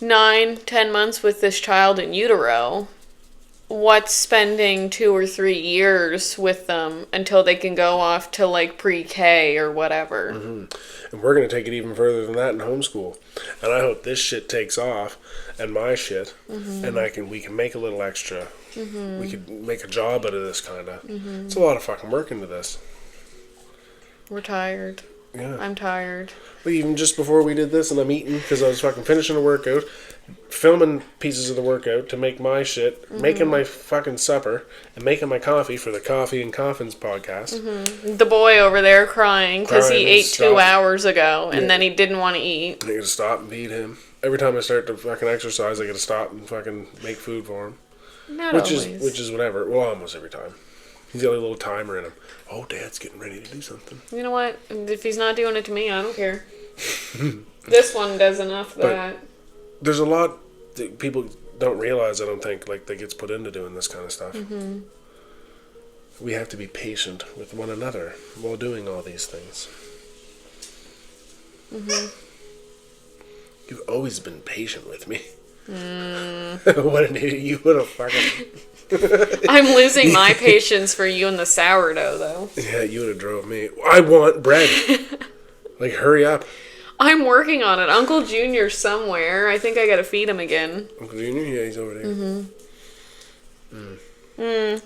9-10 months with this child in utero... What's spending 2 or 3 years with them until they can go off to like pre-K or whatever? Mm-hmm. And we're going to take it even further than that in homeschool. And I hope this shit takes off, and my shit, and we can make a little extra. Mm-hmm. We could make a job out of this kind of. Mm-hmm. It's a lot of fucking work into this. We're tired. Yeah. I'm tired. But even just before we did this, and I'm eating because I was fucking finishing a workout, filming pieces of the workout to make my shit, making my fucking supper, and making my coffee for the Coffee and Coffins podcast. Mm-hmm. The boy over there crying because he ate 2 hours ago, and then he didn't want to eat. I gotta stop and feed him. Every time I start to fucking exercise, I gotta stop and fucking make food for him. Not always. Which is whatever. Well, almost every time. He's got a little timer in him. Oh, Dad's getting ready to do something. You know what? If he's not doing it to me, I don't care. This one does enough of that. there's a lot that people don't realize, I don't think, like, that gets put into doing this kind of stuff. Mm-hmm. We have to be patient with one another while doing all these things. Mm-hmm. You've always been patient with me. Mm. What an idiot. You would have fucking... I'm losing my patience for you and the sourdough, though. Yeah, you would have drove me. I want bread. Like, hurry up. I'm working on it. Uncle Junior's somewhere. I think I gotta feed him again. Uncle Junior? Yeah, he's over there. Mm-hmm. Mm.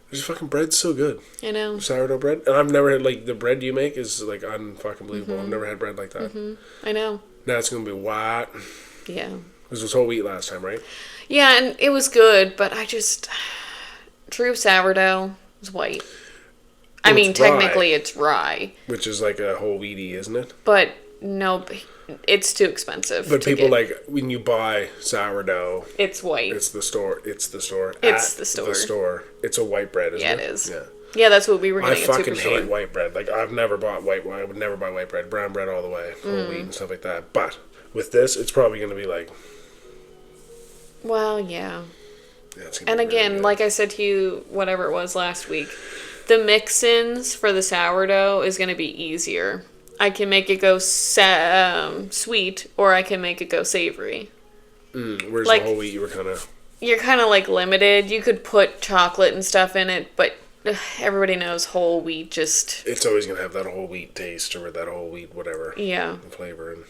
This fucking bread's so good. I know. Sourdough bread. And I've never had, like, the bread you make is, like, unfucking believable. Mm-hmm. I've never had bread like that. Mm-hmm. I know. Now it's going to be white. Yeah. This was whole wheat last time, right? Yeah, and it was good, but I just... True sourdough is white. I mean, technically it's rye. Which is like a whole wheaty, isn't it? But, no, it's too expensive. But people, like, when you buy sourdough... It's white. It's the store. It's the store. It's a white bread, isn't it? Yeah, it is. Yeah. Yeah, that's what we were getting I at fucking Superstore. hate white bread. Like, I've never bought I would never buy white bread. Brown bread all the way. Whole wheat and stuff like that. But with this, it's probably going to be like... Well, yeah. It's And again, really like I said to you, whatever it was last week, the mix-ins for the sourdough is going to be easier. I can make it go sweet, or I can make it go savory. Whereas like, the whole wheat, you were kind of... You're kind of, like, limited. You could put chocolate and stuff in it, but everybody knows whole wheat just... It's always going to have that whole wheat taste, or that whole wheat whatever. Yeah. Flavor and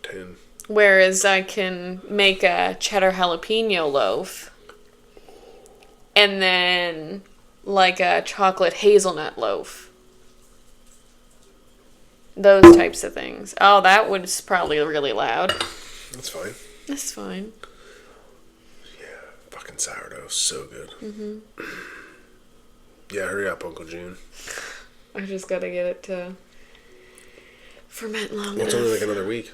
tin. Whereas I can make a cheddar jalapeno loaf, and then, like, a chocolate hazelnut loaf. Those types of things. Oh, that was probably really loud. That's fine. That's fine. Yeah, fucking sourdough, so good. Mm-hmm. Yeah, hurry up, Uncle June. I just gotta get it to ferment long enough. It's only like another week.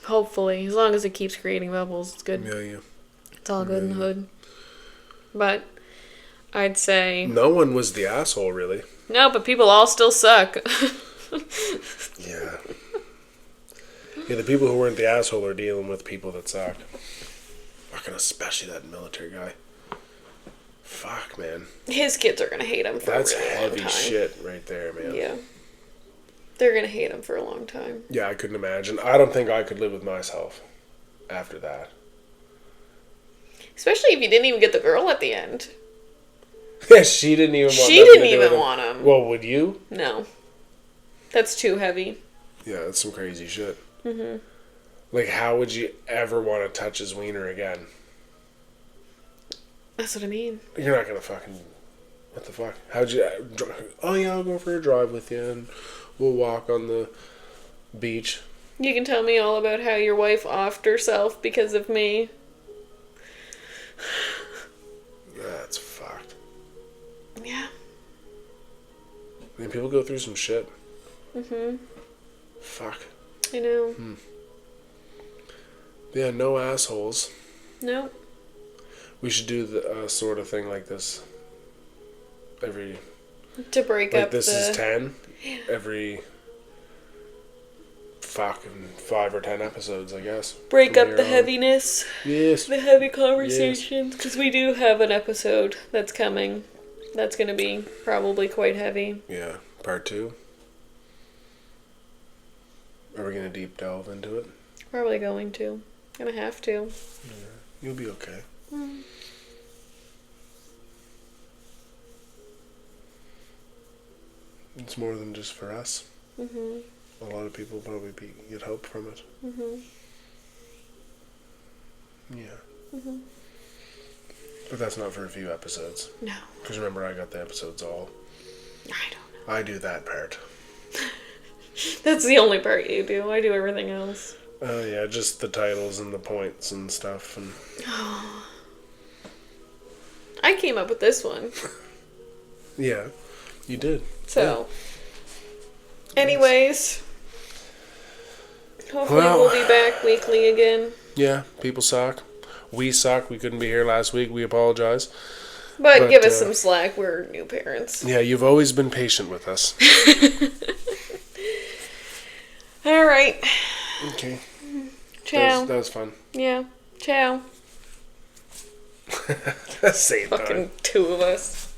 Hopefully. As long as it keeps creating bubbles, it's good. Yeah. It's all good in the hood. But I'd say... No one was the asshole, really. No, but people all still suck. Yeah. Yeah, the people who weren't the asshole are dealing with people that suck. Fucking especially that military guy. Fuck, man. His kids are gonna hate him for a really long time. That's heavy shit right there, man. Yeah. They're gonna hate him for a long time. Yeah, I couldn't imagine. I don't think I could live with myself after that. Especially if you didn't even get the girl at the end. Yeah, she didn't even want him. She didn't even want him. Well, would you? No. That's too heavy. Yeah, that's some crazy shit. Mm-hmm. Like, how would you ever want to touch his wiener again? That's what I mean. You're not gonna fucking... What the fuck? How'd you... Oh, yeah, I'll go for a drive with you, and we'll walk on the beach. You can tell me all about how your wife offed herself because of me. That's fucked. Yeah. I mean, people go through some shit. Mm-hmm. Fuck. I know. Yeah, no assholes. No. We should do the sort of thing like this every... To break like up this the... is 10. Yeah. Every... fucking 5 or 10 episodes, I guess. Break up the heaviness. Yes. The heavy conversations. Because we do have an episode that's coming. That's going to be probably quite heavy. Yeah. Part 2. Are we going to deep delve into it? Probably going to. Gonna have to. Yeah. You'll be okay. It's more than just for us. Mm-hmm. A lot of people probably get hope from it. Mm-hmm. Yeah. Mm-hmm. But that's not for a few episodes. No. Because remember, I got the episodes all. I don't know. I do that part. That's the only part you do. I do everything else. Oh, yeah, just the titles and the points and stuff. And I came up with this one. Yeah, you did. So, anyways, hopefully we'll be back weekly again. Yeah, people suck. We suck. We couldn't be here last week. We apologize. But give us some slack. We're new parents. Yeah, you've always been patient with us. All right. Okay. Ciao. That was fun. Yeah. Ciao. Same time. Fucking two of us.